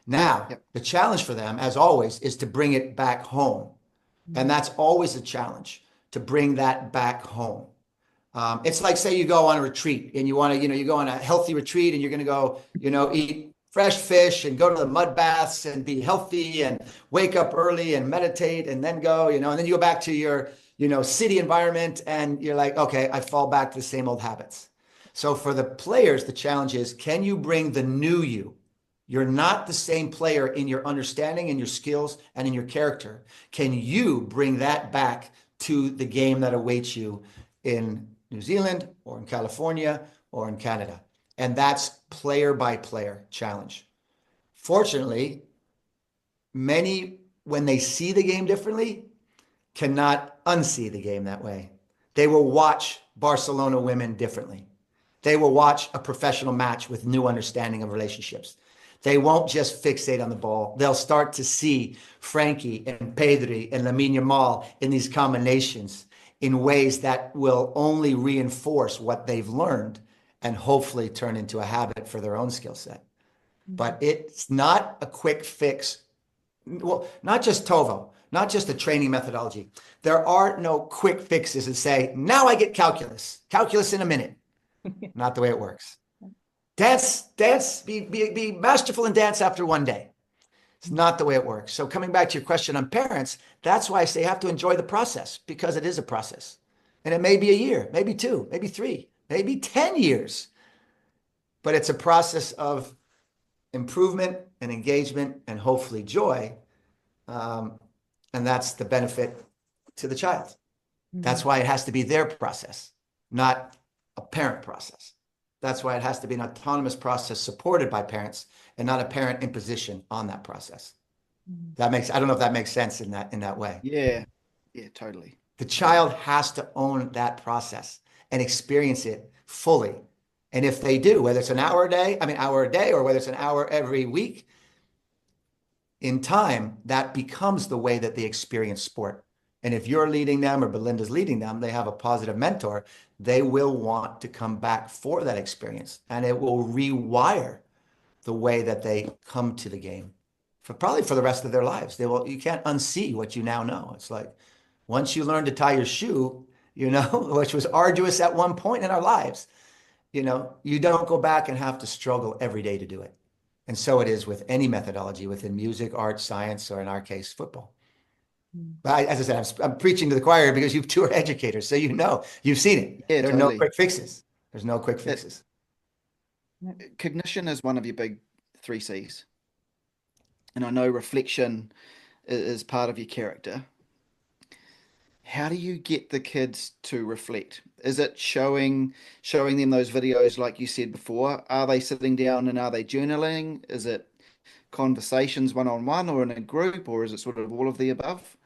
Now, Yep. the challenge for them, as always, is to bring it back home. And that's always a challenge, to bring that back home. It's like, say you go on a retreat and you want to, you go on a healthy retreat and you're going to go, eat fresh fish and go to the mud baths and be healthy and wake up early and meditate and then go, and then you go back to your, city environment and you're like, okay, I fall back to the same old habits. So for the players, the challenge is, can you bring the new you? You're not the same player in your understanding and your skills and in your character. Can you bring that back to the game that awaits you in New Zealand or in California or in Canada? And that's player by player challenge. Fortunately, many, when they see the game differently, cannot unsee the game that way. They will watch Barcelona women differently. They will watch a professional match with new understanding of relationships. They won't just fixate on the ball. They'll start to see Frankie and Pedri and Lamine Yamal in these combinations in ways that will only reinforce what they've learned and hopefully turn into a habit for their own skill set. But it's not a quick fix. Well, not just TOVO, not just a training methodology. There are no quick fixes that say, now I get calculus in a minute. Not the way it works. Dance, be masterful in dance after one day. It's not the way it works. So coming back to your question on parents, that's why I say you have to enjoy the process, because it is a process. And it may be a year, maybe 2, maybe 3, maybe 10 years. But it's a process of improvement and engagement and hopefully joy. And that's the benefit to the child. That's why it has to be their process, not a parent process. That's why it has to be an autonomous process supported by parents and not a parent imposition on that process. I don't know if that makes sense in that way. Yeah, totally. The child has to own that process and experience it fully And if they do, whether it's an hour a day, hour a day, or whether it's an hour every week, in time, that becomes the way that they experience sport. And if you're leading them or Belinda's leading them, they have a positive mentor, they will want to come back for that experience. And it will rewire the way that they come to the game for probably for the rest of their lives. You can't unsee what you now know. It's like once you learn to tie your shoe, which was arduous at one point in our lives, you don't go back and have to struggle every day to do it. And so it is with any methodology within music, art, science, or in our case, football. But as I said, I'm preaching to the choir because you two are educators, so you've seen it. Yeah, There are no quick fixes. There's no quick fixes. Cognition is one of your big 3 C's. And I know reflection is part of your character. How do you get the kids to reflect? Is it showing them those videos like you said before? Are they sitting down and are they journaling? Is it conversations one-on-one or in a group, or is it sort of all of the above?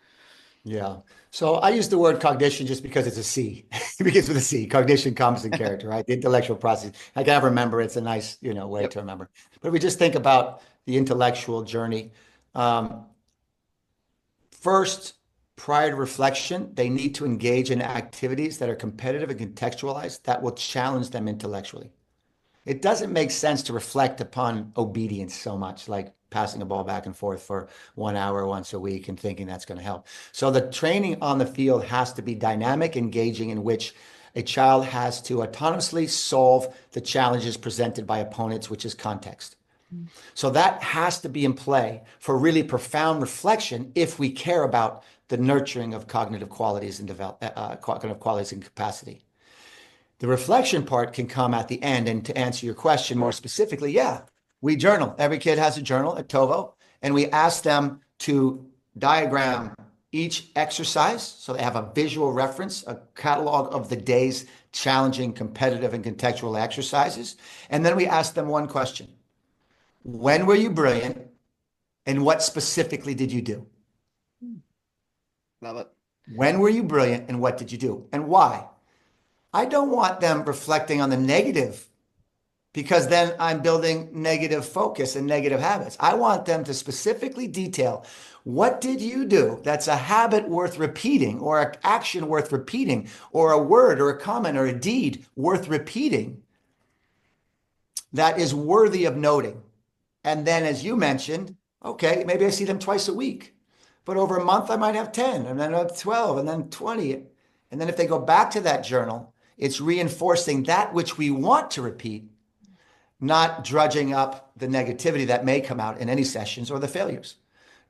Yeah. So I use the word cognition just because it's a C. It begins with a C. Cognition comes in character, right? The intellectual process. I can remember. It's a nice, way Yep. to remember. But if we just think about the intellectual journey, first, prior to reflection, they need to engage in activities that are competitive and contextualized that will challenge them intellectually. It doesn't make sense to reflect upon obedience so much, like passing a ball back and forth for 1 hour once a week and thinking that's going to help. So the training on the field has to be dynamic, engaging, in which a child has to autonomously solve the challenges presented by opponents, which is context. So that has to be in play for really profound reflection if we care about the nurturing of cognitive qualities and cognitive qualities and capacity. The reflection part can come at the end. And to answer your question more specifically, yeah, we journal. Every kid has a journal at TOVO, and we ask them to diagram each exercise so they have a visual reference, a catalog of the day's challenging, competitive, and contextual exercises. And then we ask them one question. When were you brilliant, and what specifically did you do? Love it. When were you brilliant, and what did you do, and why? I don't want them reflecting on the negative, because then I'm building negative focus and negative habits. I want them to specifically detail, what did you do that's a habit worth repeating, or an action worth repeating, or a word or a comment or a deed worth repeating that is worthy of noting. And then, as you mentioned, okay, maybe I see them twice a week, but over a month I might have 10, and then 12, and then 20. And then if they go back to that journal, it's reinforcing that which we want to repeat, not drudging up the negativity that may come out in any sessions or the failures.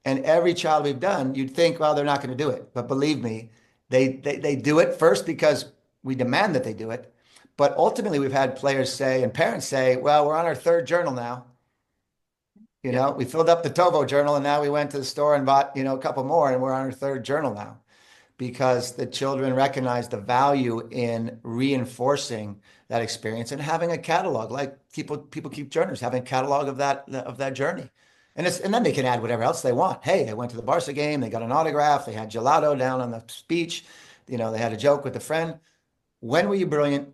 And every child we've done, you'd think, well, they're not going to do it. But believe me, they do it first because we demand that they do it. But ultimately, we've had players say and parents say, well, we're on our 3rd journal now. We filled up the TOVO journal, and now we went to the store and bought, a couple more, and we're on our 3rd journal now, because the children recognize the value in reinforcing that experience and having a catalog, like people keep journals, having a catalog of that journey. And then they can add whatever else they want. Hey, they went to the Barca game, they got an autograph, they had gelato down on the beach, they had a joke with a friend. When were you brilliant?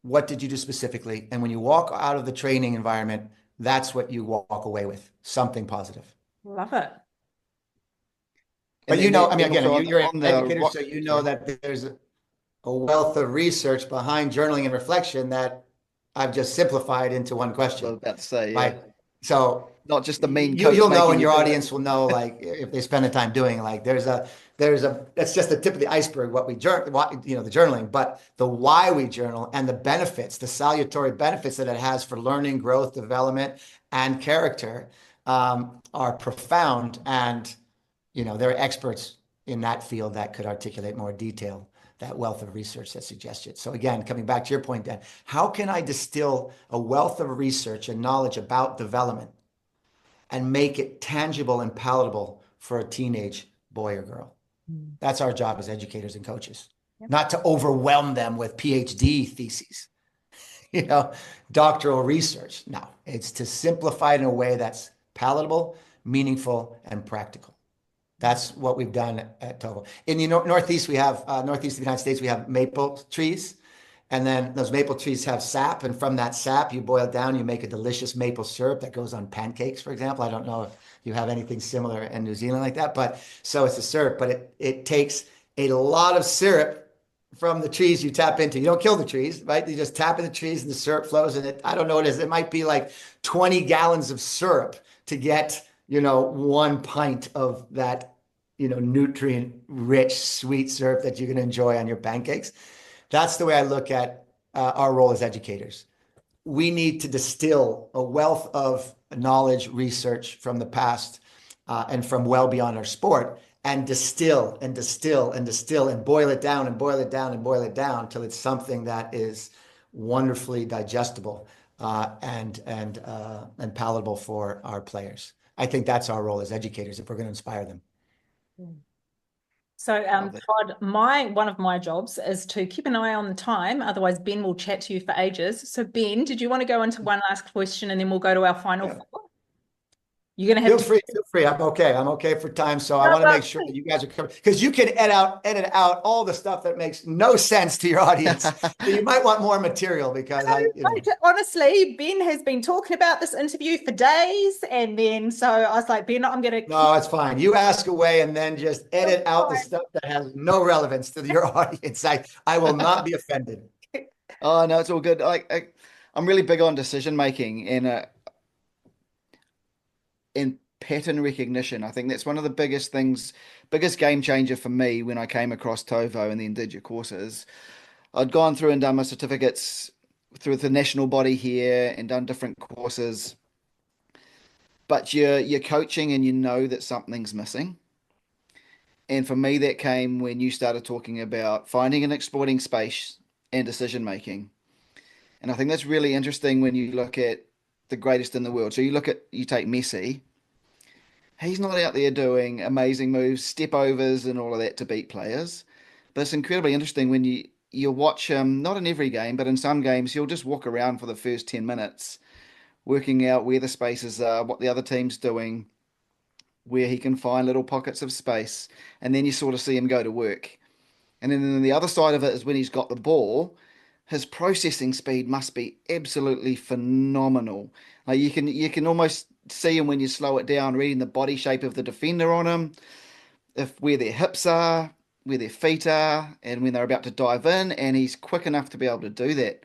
What did you do specifically? And when you walk out of the training environment, that's what you walk away with, something positive. Love it. But Again, you're an educator, so you know that there's a wealth of research behind journaling and reflection that I've just simplified into one question. I was about to say, yeah. Right. So not just the mean coach. You'll know, and your audience will know, like, if they spend the time doing, like, that's just the tip of the iceberg, the journaling, but the why we journal and the benefits, the salutary benefits that it has for learning, growth, development, and character are profound. And, there are experts in that field that could articulate more detail, that wealth of research that suggests it. So again, coming back to your point, Dan, how can I distill a wealth of research and knowledge about development and make it tangible and palatable for a teenage boy or girl? That's our job as educators and coaches. Yep. Not to overwhelm them with PhD theses, doctoral research. No, it's to simplify it in a way that's palatable, meaningful, and practical. That's what we've done at TOVO. In the Northeast, Northeast of the United States, we have maple trees. And then those maple trees have sap, and from that sap, you boil it down, you make a delicious maple syrup that goes on pancakes, for example. I don't know if you have anything similar in New Zealand like that, but so it's a syrup, but it takes a lot of syrup from the trees you tap into. You don't kill the trees, right? You just tap in the trees and the syrup flows, and I don't know what it is. It might be like 20 gallons of syrup to get, 1 pint of that, nutrient rich sweet syrup that you're going to enjoy on your pancakes. That's the way I look at our role as educators. We need to distill a wealth of knowledge, research from the past and from well beyond our sport, and distill and distill and distill and boil it down and boil it down and boil it down till it's something that is wonderfully digestible and palatable for our players. I think that's our role as educators if we're going to inspire them. So, Todd, one of my jobs is to keep an eye on the time. Otherwise, Ben will chat to you for ages. So, Ben, did you want to go into one last question and then we'll go to our final four? You're going to have feel free. I'm okay for time. So I want to make sure that you guys are covered, because you can edit out all the stuff that makes no sense to your audience. So you might want more material, because honestly, Ben has been talking about this interview for days, and then so I was like, Ben, I'm going to. No, it's fine. You ask away and then just edit out the stuff that has no relevance to your audience. I will not be offended. Oh no, it's all good. I'm really big on decision making and in pattern recognition. I think that's one of the biggest game changer for me when I came across TOVO and then did your courses. I'd gone through and done my certificates through the national body here and done different courses. But you're coaching and you know that something's missing. And for me, that came when you started talking about finding and exploiting space and decision making. And I think that's really interesting when you look at the greatest in the world. So you take Messi. He's not out there doing amazing moves, step overs, and all of that to beat players. But it's incredibly interesting when you watch him, not in every game, but in some games, he'll just walk around for the first 10 minutes, working out where the spaces are, what the other team's doing, where he can find little pockets of space. And then you sort of see him go to work. And then the other side of it is when he's got the ball, his processing speed must be absolutely phenomenal. Like you can almost see him when you slow it down, reading the body shape of the defender on him, where their hips are, where their feet are, and when they're about to dive in, and he's quick enough to be able to do that.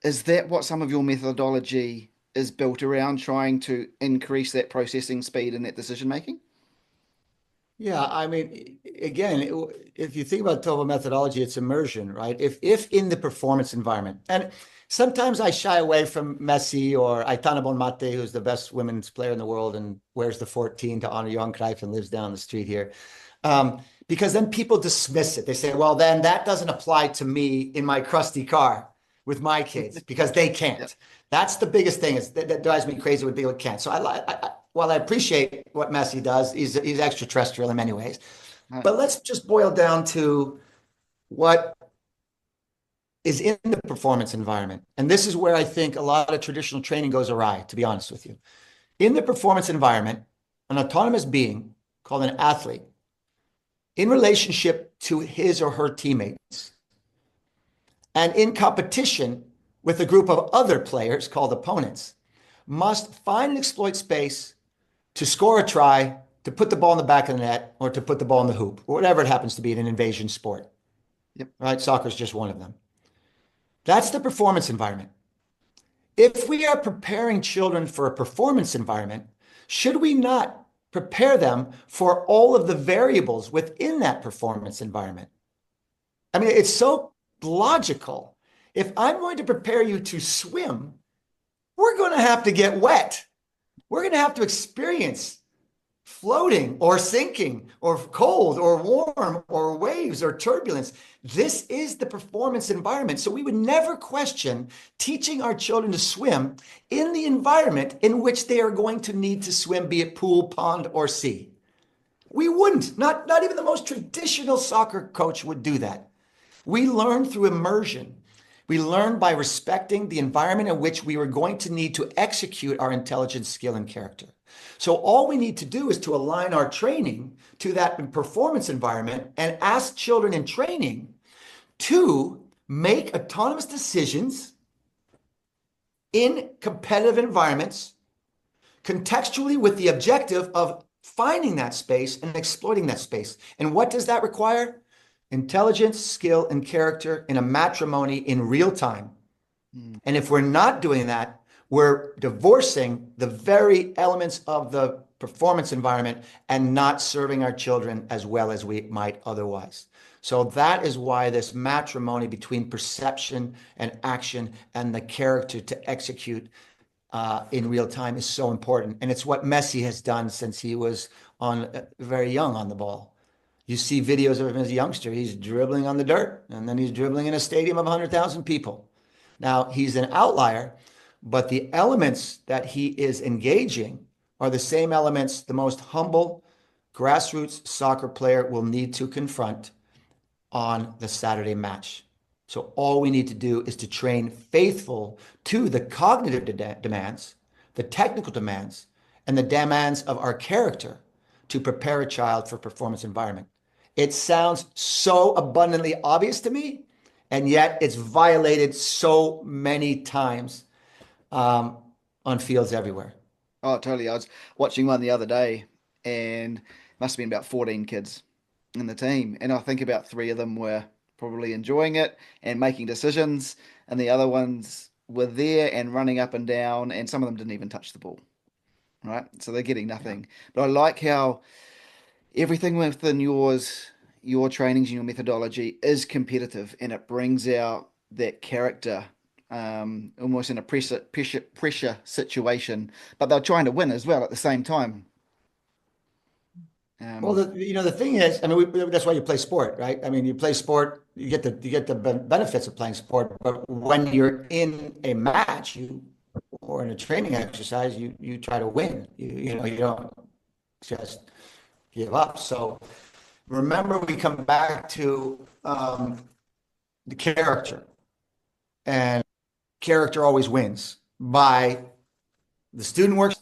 Is that what some of your methodology is built around, trying to increase that processing speed and that decision making? Yeah, I mean, again, if you think about TOVO methodology, it's immersion, right? If in the performance environment, and sometimes I shy away from Messi or Aitana Bonmate, who's the best women's player in the world and wears the 14 to honor Johan Cruyff and lives down the street here, because then people dismiss it. They say, well, then that doesn't apply to me in my crusty car with my kids because they can't. Yep. That's the biggest thing that drives me crazy when people can't. So while I appreciate what Messi does, he's extraterrestrial in many ways. Right. But let's just boil down to what is in the performance environment. And this is where I think a lot of traditional training goes awry, to be honest with you. In the performance environment, an autonomous being called an athlete, in relationship to his or her teammates, and in competition with a group of other players called opponents, must find and exploit space to score a try, to put the ball in the back of the net, or to put the ball in the hoop, or whatever it happens to be in an invasion sport. Yep. Right? Soccer is just one of them. That's the performance environment. If we are preparing children for a performance environment, should we not prepare them for all of the variables within that performance environment? I mean, it's so logical. If I'm going to prepare you to swim, we're going to have to get wet. We're going to have to experience floating or sinking or cold or warm or waves or turbulence. This is the performance environment. So we would never question teaching our children to swim in the environment in which they are going to need to swim, be it pool, pond, or sea. We wouldn't. Not even the most traditional soccer coach would do that. We learn through immersion. We learn by respecting the environment in which we were going to need to execute our intelligence, skill, and character. So all we need to do is to align our training to that performance environment and ask children in training to make autonomous decisions in competitive environments, contextually with the objective of finding that space and exploiting that space. And what does that require? Intelligence, skill, and character in a matrimony in real time. And if we're not doing that, we're divorcing the very elements of the performance environment and not serving our children as well as we might otherwise. So that is why this matrimony between perception and action and the character to execute in real time is so important. And it's what Messi has done since he was very young on the ball. You see videos of him as a youngster. He's dribbling on the dirt, and then he's dribbling in a stadium of 100,000 people. Now, he's an outlier, but the elements that he is engaging are the same elements the most humble grassroots soccer player will need to confront on the Saturday match. So all we need to do is to train faithful to the cognitive demands, the technical demands, and the demands of our character to prepare a child for performance environment. It sounds so abundantly obvious to me, and yet it's violated so many times on fields everywhere. Oh, totally. I was watching one the other day, and must have been about 14 kids in the team. And I think about three of them were probably enjoying it and making decisions, and the other ones were there and running up and down, and some of them didn't even touch the ball. Right? So they're getting nothing. But I like how everything within your trainings and your methodology is competitive, and it brings out that character almost in a pressure situation, but they're trying to win as well at the same time. Well, the thing is, I mean, that's why you play sport, right? I mean, you play sport, you get the benefits of playing sport, but when you're in a match, or in a training exercise, you try to win. You don't just give up. So remember, we come back to the character, and character always wins by the student works,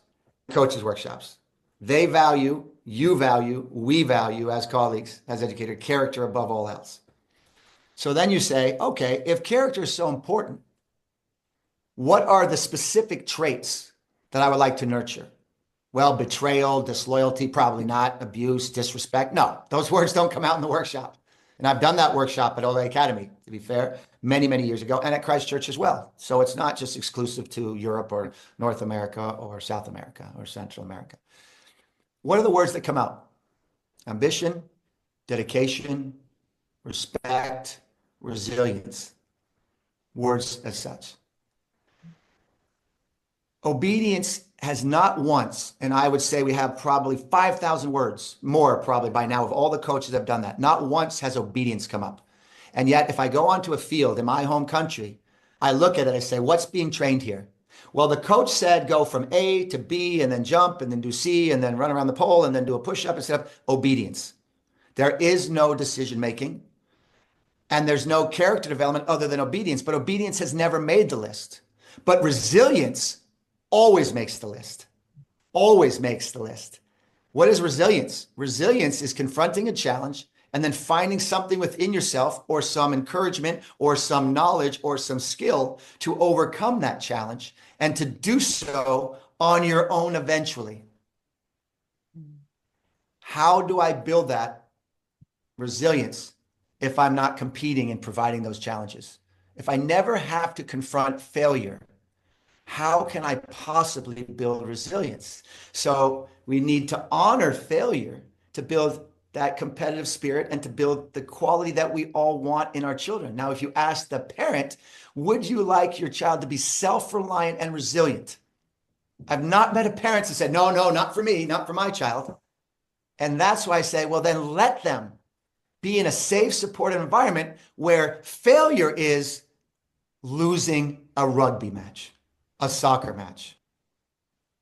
coaches workshops. They value, you value, we value as colleagues, as educators, character above all else. So then you say, okay, if character is so important, what are the specific traits that I would like to nurture? Well, betrayal, disloyalty, probably not. Abuse, disrespect. No, those words don't come out in the workshop. And I've done that workshop at TOVO Academy, to be fair, many, many years ago, and at Christchurch as well. So it's not just exclusive to Europe or North America or South America or Central America. What are the words that come out? Ambition, dedication, respect, resilience. Words as such. Obedience has not once, and I would say we have probably 5,000 words, more probably by now, of all the coaches that have done that. Not once has obedience come up. And yet, if I go onto a field in my home country, I look at it, I say, what's being trained here? Well, the coach said go from A to B and then jump and then do C and then run around the pole and then do a push-up and stuff. Obedience. There is no decision making, and there's no character development other than obedience, but obedience has never made the list. But resilience always makes the list. Always makes the list. What is resilience? Resilience is confronting a challenge and then finding something within yourself or some encouragement or some knowledge or some skill to overcome that challenge and to do so on your own eventually. How do I build that resilience if I'm not competing and providing those challenges? If I never have to confront failure, how can I possibly build resilience? So we need to honor failure to build that competitive spirit and to build the quality that we all want in our children. Now, if you ask the parent, would you like your child to be self-reliant and resilient? I've not met a parent who said, no, not for me, not for my child. And that's why I say, well, then let them be in a safe, supportive environment where failure is losing a rugby match, a soccer match.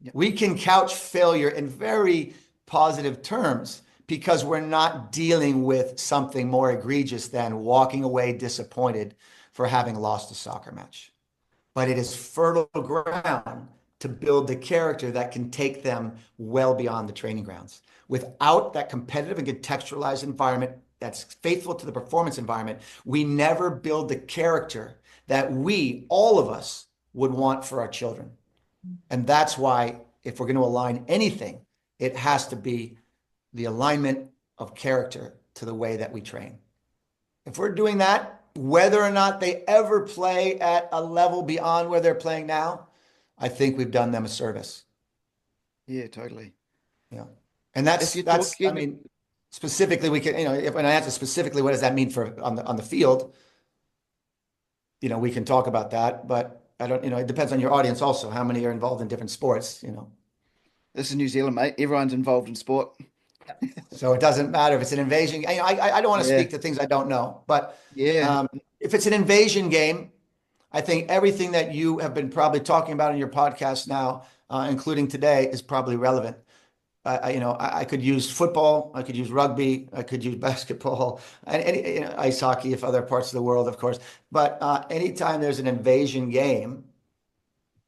Yep. We can couch failure in very positive terms because we're not dealing with something more egregious than walking away disappointed for having lost a soccer match. But it is fertile ground to build the character that can take them well beyond the training grounds. Without that competitive and contextualized environment, that's faithful to the performance environment, we never build the character that we, all of us, would want for our children. And that's why if we're going to align anything, it has to be the alignment of character to the way that we train. If we're doing that, whether or not they ever play at a level beyond where they're playing now, I think we've done them a service. Yeah, totally. Yeah. And If you're that's, I talking, mean, specifically, we can, if when I answer specifically, what does that mean for on the field? We can talk about that, but I don't, it depends on your audience also, how many are involved in different sports. this is New Zealand, mate. Everyone's involved in sport. So it doesn't matter if it's an invasion. I don't want to Yeah, speak to things I don't know, but yeah, if it's an invasion game, I think everything that you have been probably talking about in your podcast now, including today, is probably relevant. I could use football, I could use rugby, I could use basketball, and ice hockey if other parts of the world, of course. But anytime there's an invasion game,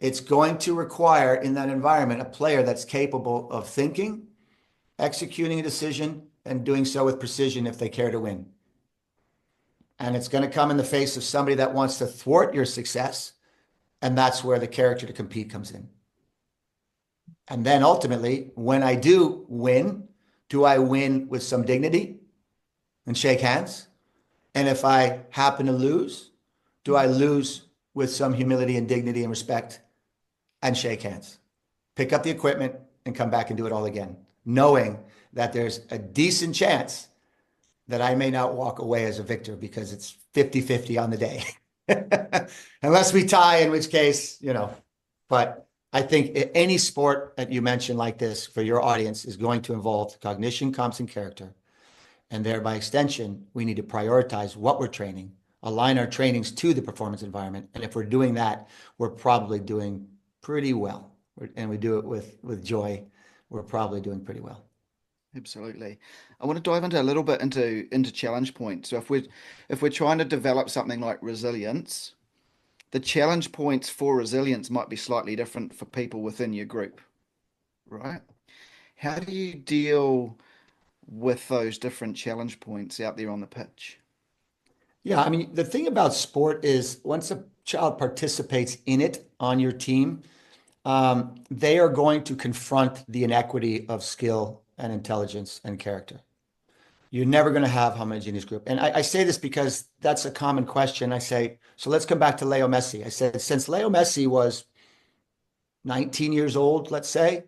it's going to require in that environment a player that's capable of thinking, executing a decision, and doing so with precision if they care to win. And it's going to come in the face of somebody that wants to thwart your success. And that's where the character to compete comes in. And then ultimately, when I do I win with some dignity and shake hands? And if I happen to lose, do I lose with some humility and dignity and respect and shake hands? Pick up the equipment and come back and do it all again, knowing that there's a decent chance that I may not walk away as a victor because it's 50-50 on the day. Unless we tie, in which case, but I think any sport that you mentioned like this for your audience is going to involve cognition, comps, and character. And there, by extension, we need to prioritize what we're training, align our trainings to the performance environment. And if we're doing that, we're probably doing pretty well. And we do it with joy. We're probably doing pretty well. absolutely. I want to dive into a little bit into challenge points. So if we're trying to develop something like resilience, the challenge points for resilience might be slightly different for people within your group, right? How do you deal with those different challenge points out there on the pitch? Yeah, I mean, the thing about sport is once a child participates in it on your team, they are going to confront the inequity of skill and intelligence and character. You're never going to have a homogeneous group. And I say this because that's a common question. I say, so let's come back to Leo Messi. I said, since Leo Messi was 19 years old, let's say,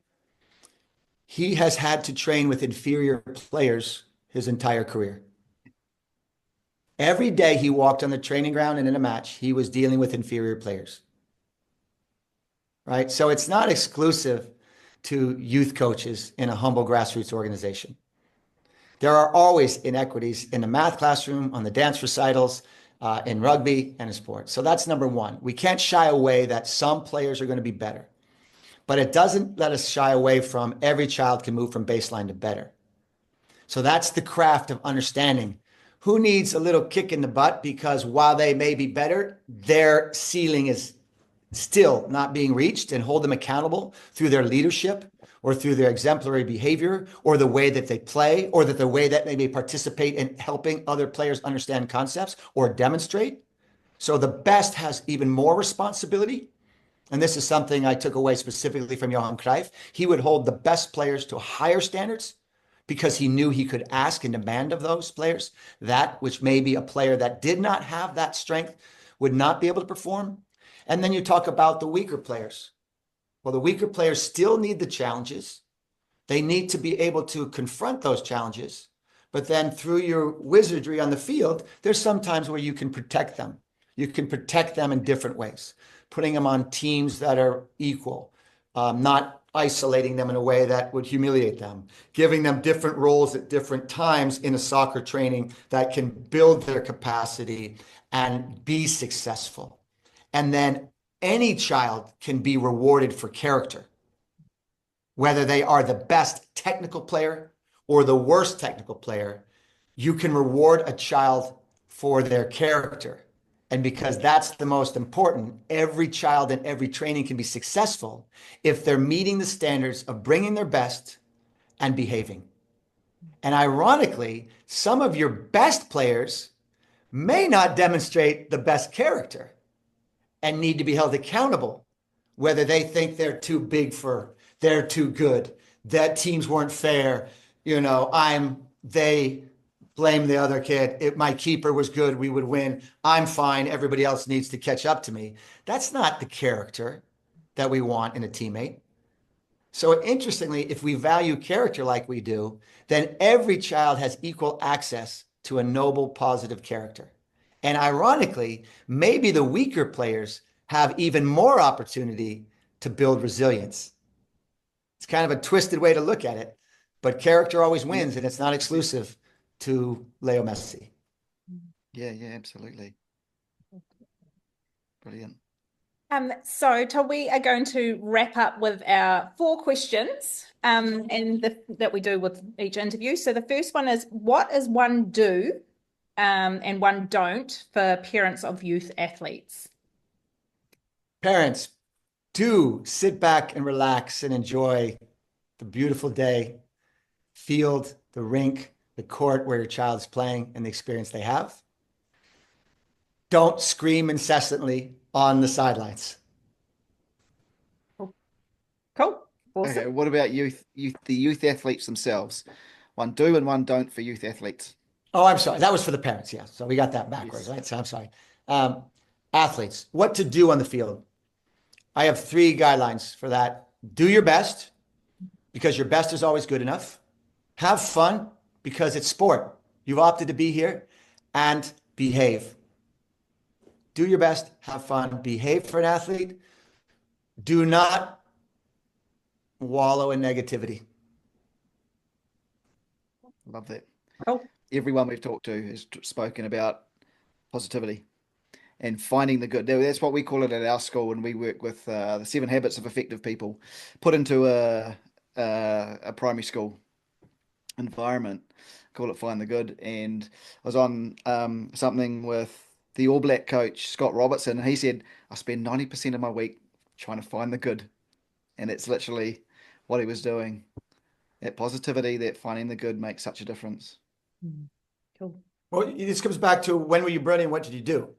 he has had to train with inferior players his entire career. Every day he walked on the training ground and in a match, he was dealing with inferior players. Right? So it's not exclusive to youth coaches in a humble grassroots organization. There are always inequities in the math classroom, on the dance recitals, in rugby, and in sports. So that's number one. We can't shy away that some players are going to be better, but it doesn't let us shy away from every child can move from baseline to better. So that's the craft of understanding who needs a little kick in the butt because while they may be better, their ceiling is still not being reached, and hold them accountable through their leadership or through their exemplary behavior or the way that they play or the way that they may participate in helping other players understand concepts or demonstrate. So the best has even more responsibility. And this is something I took away specifically from Johan Cruyff. He would hold the best players to higher standards because he knew he could ask and demand of those players that which maybe a player that did not have that strength would not be able to perform. And then you talk about the weaker players. Well, the weaker players still need the challenges. They need to be able to confront those challenges. But then through your wizardry on the field, there's some times where you can protect them. You can protect them in different ways, putting them on teams that are equal, not isolating them in a way that would humiliate them, giving them different roles at different times in a soccer training that can build their capacity and be successful. And then any child can be rewarded for character, whether they are the best technical player or the worst technical player. You can reward a child for their character. And because that's the most important, every child in every training can be successful if they're meeting the standards of bringing their best and behaving. And ironically, some of your best players may not demonstrate the best character and need to be held accountable, whether they think they're too good, that teams weren't fair, they blame the other kid. If my keeper was good, we would win. I'm fine. Everybody else needs to catch up to me. That's not the character that we want in a teammate. So interestingly, if we value character like we do, then every child has equal access to a noble, positive character. And ironically, maybe the weaker players have even more opportunity to build resilience. It's kind of a twisted way to look at it, but character always wins, and it's not exclusive to Leo Messi. Yeah, absolutely. Brilliant. So Todd, we are going to wrap up with our 4 questions that we do with each interview. So the first one is, what is one do and one don't for parents of youth athletes? Parents, do sit back and relax and enjoy the beautiful day, field, the rink, the court where your child is playing, and the experience they have. Don't scream incessantly on the sidelines. Cool. Awesome. Okay, what about the youth athletes themselves? One do and one don't for youth athletes. Oh, I'm sorry. That was for the parents. Yeah. So we got that backwards, Yes. right? So I'm sorry. Athletes, what to do on the field. I have 3 guidelines for that. Do your best, because your best is always good enough. Have fun, because it's sport. You've opted to be here, and behave. Do your best, have fun, behave for an athlete. Do not wallow in negativity. Love that. Cool. Everyone we've talked to has spoken about positivity and finding the good. That's what we call it at our school when we work with the 7 habits of effective people put into a primary school environment. Call it find the good. And I was on something with the All Black coach, Scott Robertson, and he said, I spend 90% of my week trying to find the good. And it's literally what he was doing. That positivity, that finding the good makes such a difference. Cool. Well, this comes back to, when were you brilliant? What did you do?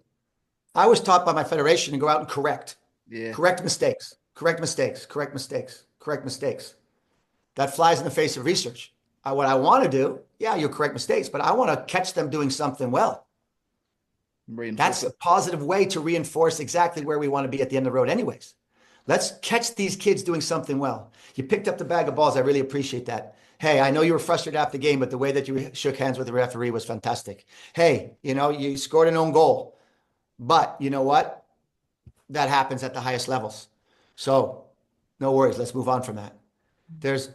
I was taught by my federation to go out and correct. Yeah. Correct mistakes, correct mistakes, correct mistakes, correct mistakes. That flies in the face of research. What I want to do, yeah, you'll correct mistakes, but I want to catch them doing something well. That's a positive way to reinforce exactly where we want to be at the end of the road anyways. Let's catch these kids doing something well. You picked up the bag of balls. I really appreciate that. Hey, I know you were frustrated after the game, but the way that you shook hands with the referee was fantastic. Hey, you scored an own goal, but you know what? That happens at the highest levels. So no worries. Let's move on from that. There's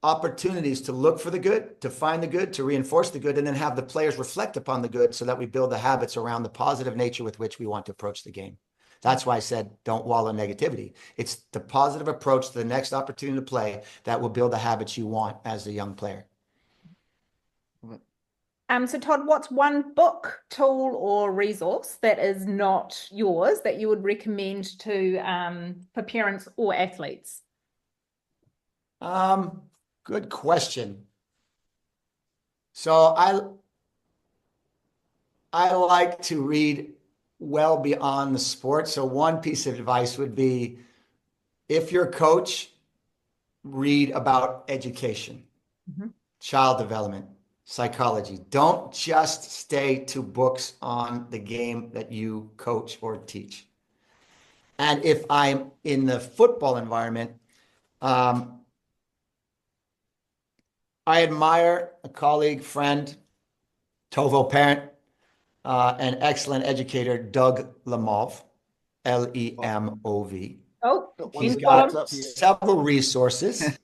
opportunities to look for the good, to find the good, to reinforce the good, and then have the players reflect upon the good so that we build the habits around the positive nature with which we want to approach the game. That's why I said, don't wallow in negativity. It's the positive approach to the next opportunity to play that will build the habits you want as a young player. So Todd, what's one book, tool, or resource that is not yours that you would recommend to for parents or athletes? Good question. So I like to read well beyond the sport. So one piece of advice would be, if you're a coach, read about education, child development, psychology. Don't just stay to books on the game that you coach or teach. And if I'm in the football environment, I admire a colleague, friend, TOVO parent, an excellent educator, Doug Lemov, Lemov. Oh, he's got several resources.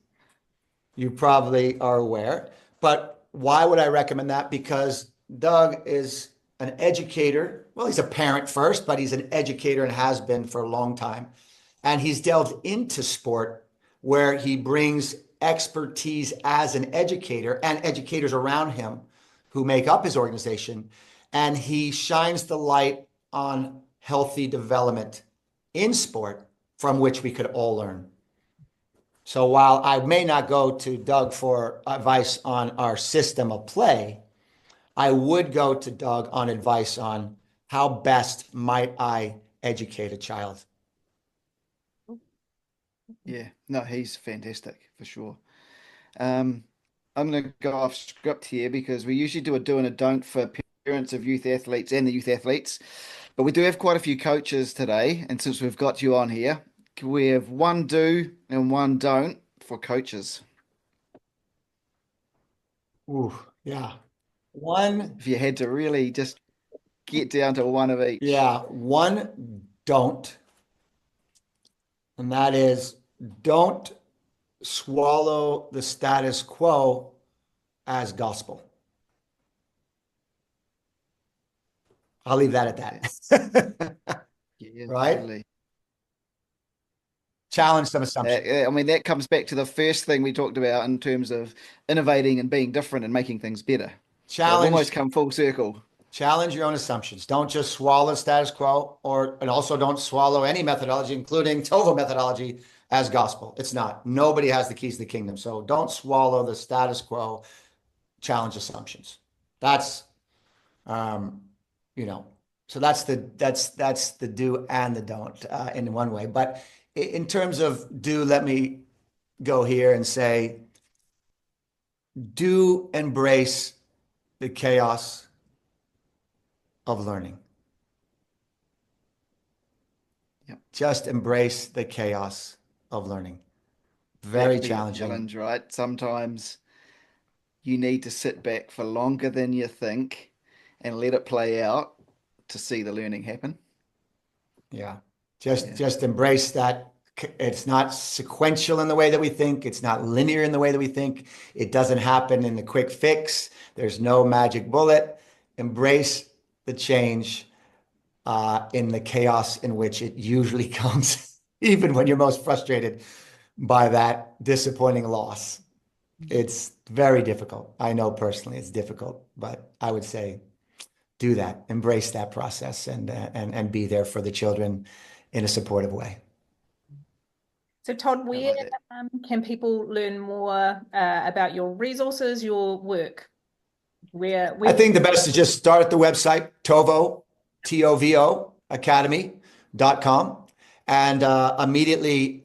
You probably are aware. But why would I recommend that? Because Doug is an educator. Well, he's a parent first, but he's an educator and has been for a long time. And he's delved into sport, where he brings expertise as an educator and educators around him who make up his organization. And he shines the light on healthy development in sport from which we could all learn. So while I may not go to Doug for advice on our system of play, I would go to Doug on advice on how best might I educate a child. Yeah, no, he's fantastic for sure. Um, I'm going to go off script here because we usually do a do and a don't for parents of youth athletes and the youth athletes, but we do have quite a few coaches today. And since we've got you on here, can we have one do and one don't for coaches? Ooh, yeah. One, If you had to really just get down to one of each. yeah, one don't, and that is don't swallow the status quo as gospel. I'll leave that at Yeah, that. yeah, Right? totally. Challenge some assumptions. I mean, that comes back to the first thing we talked about in terms of innovating and being different and making things better. So I've Challenge almost come full circle. Challenge your own assumptions. Don't just swallow status quo, and also don't swallow any methodology, including TOVO methodology, as gospel. It's not. Nobody has the keys to the kingdom. So don't swallow the status quo. Challenge assumptions. That's um, you know, so that's the do and the don't in one way. But in terms of do, let me go here and say, do embrace the chaos of learning. Yep. Just embrace the chaos of learning. That Very can be the challenging. challenge, right? Sometimes you need to sit back for longer than you think and let it play out to see the learning happen. Yeah. Just Yeah. just embrace that. It's not sequential in the way that we think. It's not linear in the way that we think. It doesn't happen in the quick fix. There's no magic bullet. Embrace the change in the chaos in which it usually comes, even when you're most frustrated by that disappointing loss. It's very difficult. I know personally it's difficult, but I would say do that, embrace that process, and be there for the children in a supportive way. So Todd, I where like that. can people learn more about your resources, your work? I Where think the best is just start at the website, TOVO, TOVO Academy.com. And immediately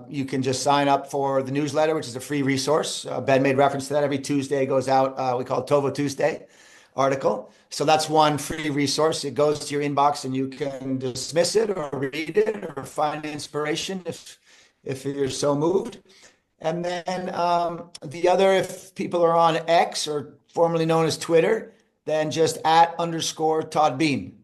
you can just sign up for the newsletter, which is a free resource. Ben made reference to that. Every Tuesday goes out. We call it TOVO Tuesday article. So that's one free resource. It goes to your inbox and you can dismiss it or read it or find inspiration if you're so moved. And then the other, if people are on X or formerly known as Twitter, then just at underscore Todd Beane.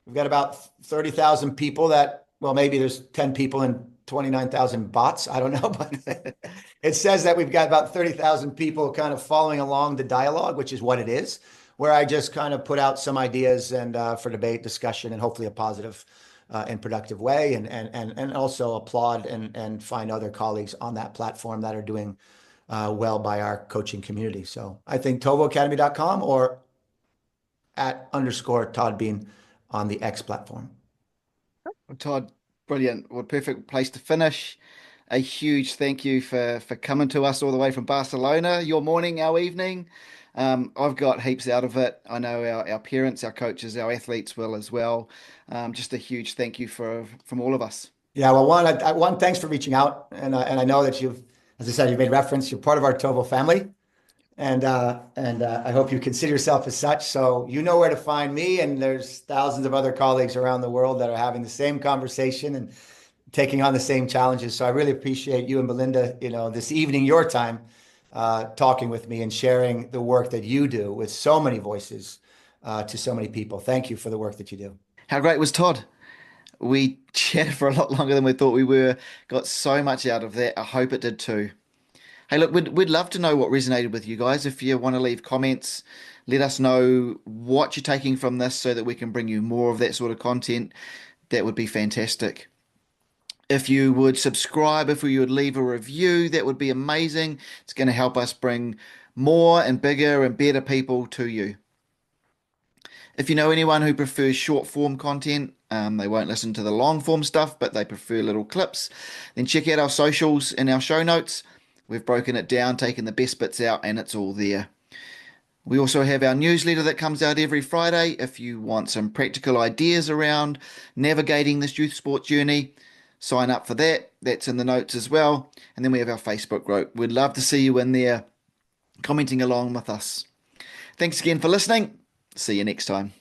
We've got about 30,000 people that, well, maybe there's 10 people and 29,000 bots. I don't know, but it says that we've got about 30,000 people kind of following along the dialogue, which is what it is, where I just kind of put out some ideas and for debate, discussion, and hopefully a positive and productive way, and also applaud and find other colleagues on that platform that are doing well by our coaching community. So I think tovoacademy.com or at underscore Todd Beane on the X platform. Well, Todd, brilliant. What perfect place to finish. A huge thank you for coming to us all the way from Barcelona, your morning, our evening. I've got heaps out of it. I know our parents, our coaches, our athletes will as well. Just a huge thank you from all of us. Yeah, well, one, thanks for reaching out, and I know that you've, as I said, you've made reference. You're part of our TOVO family, and I hope you consider yourself as such. So you know where to find me, and there's thousands of other colleagues around the world that are having the same conversation and taking on the same challenges. So I really appreciate you and Belinda, this evening, your time, talking with me and sharing the work that you do with so many voices to so many people. Thank you for the work that you do. How great was Todd? We chatted for a lot longer than we thought we were. Got so much out of that. I hope it did too. Hey, look, we'd love to know what resonated with you guys. If you want to leave comments, let us know what you're taking from this so that we can bring you more of that sort of content. That would be fantastic. If you would subscribe, if you would leave a review, that would be amazing. It's going to help us bring more and bigger and better people to you. If you know anyone who prefers short form content, they won't listen to the long form stuff, but they prefer little clips, then check out our socials and our show notes. We've broken it down, taken the best bits out, and it's all there. We also have our newsletter that comes out every Friday. If you want some practical ideas around navigating this youth sport journey, sign up for that. That's in the notes as well. And then we have our Facebook group. We'd love to see you in there commenting along with us. Thanks again for listening. See you next time.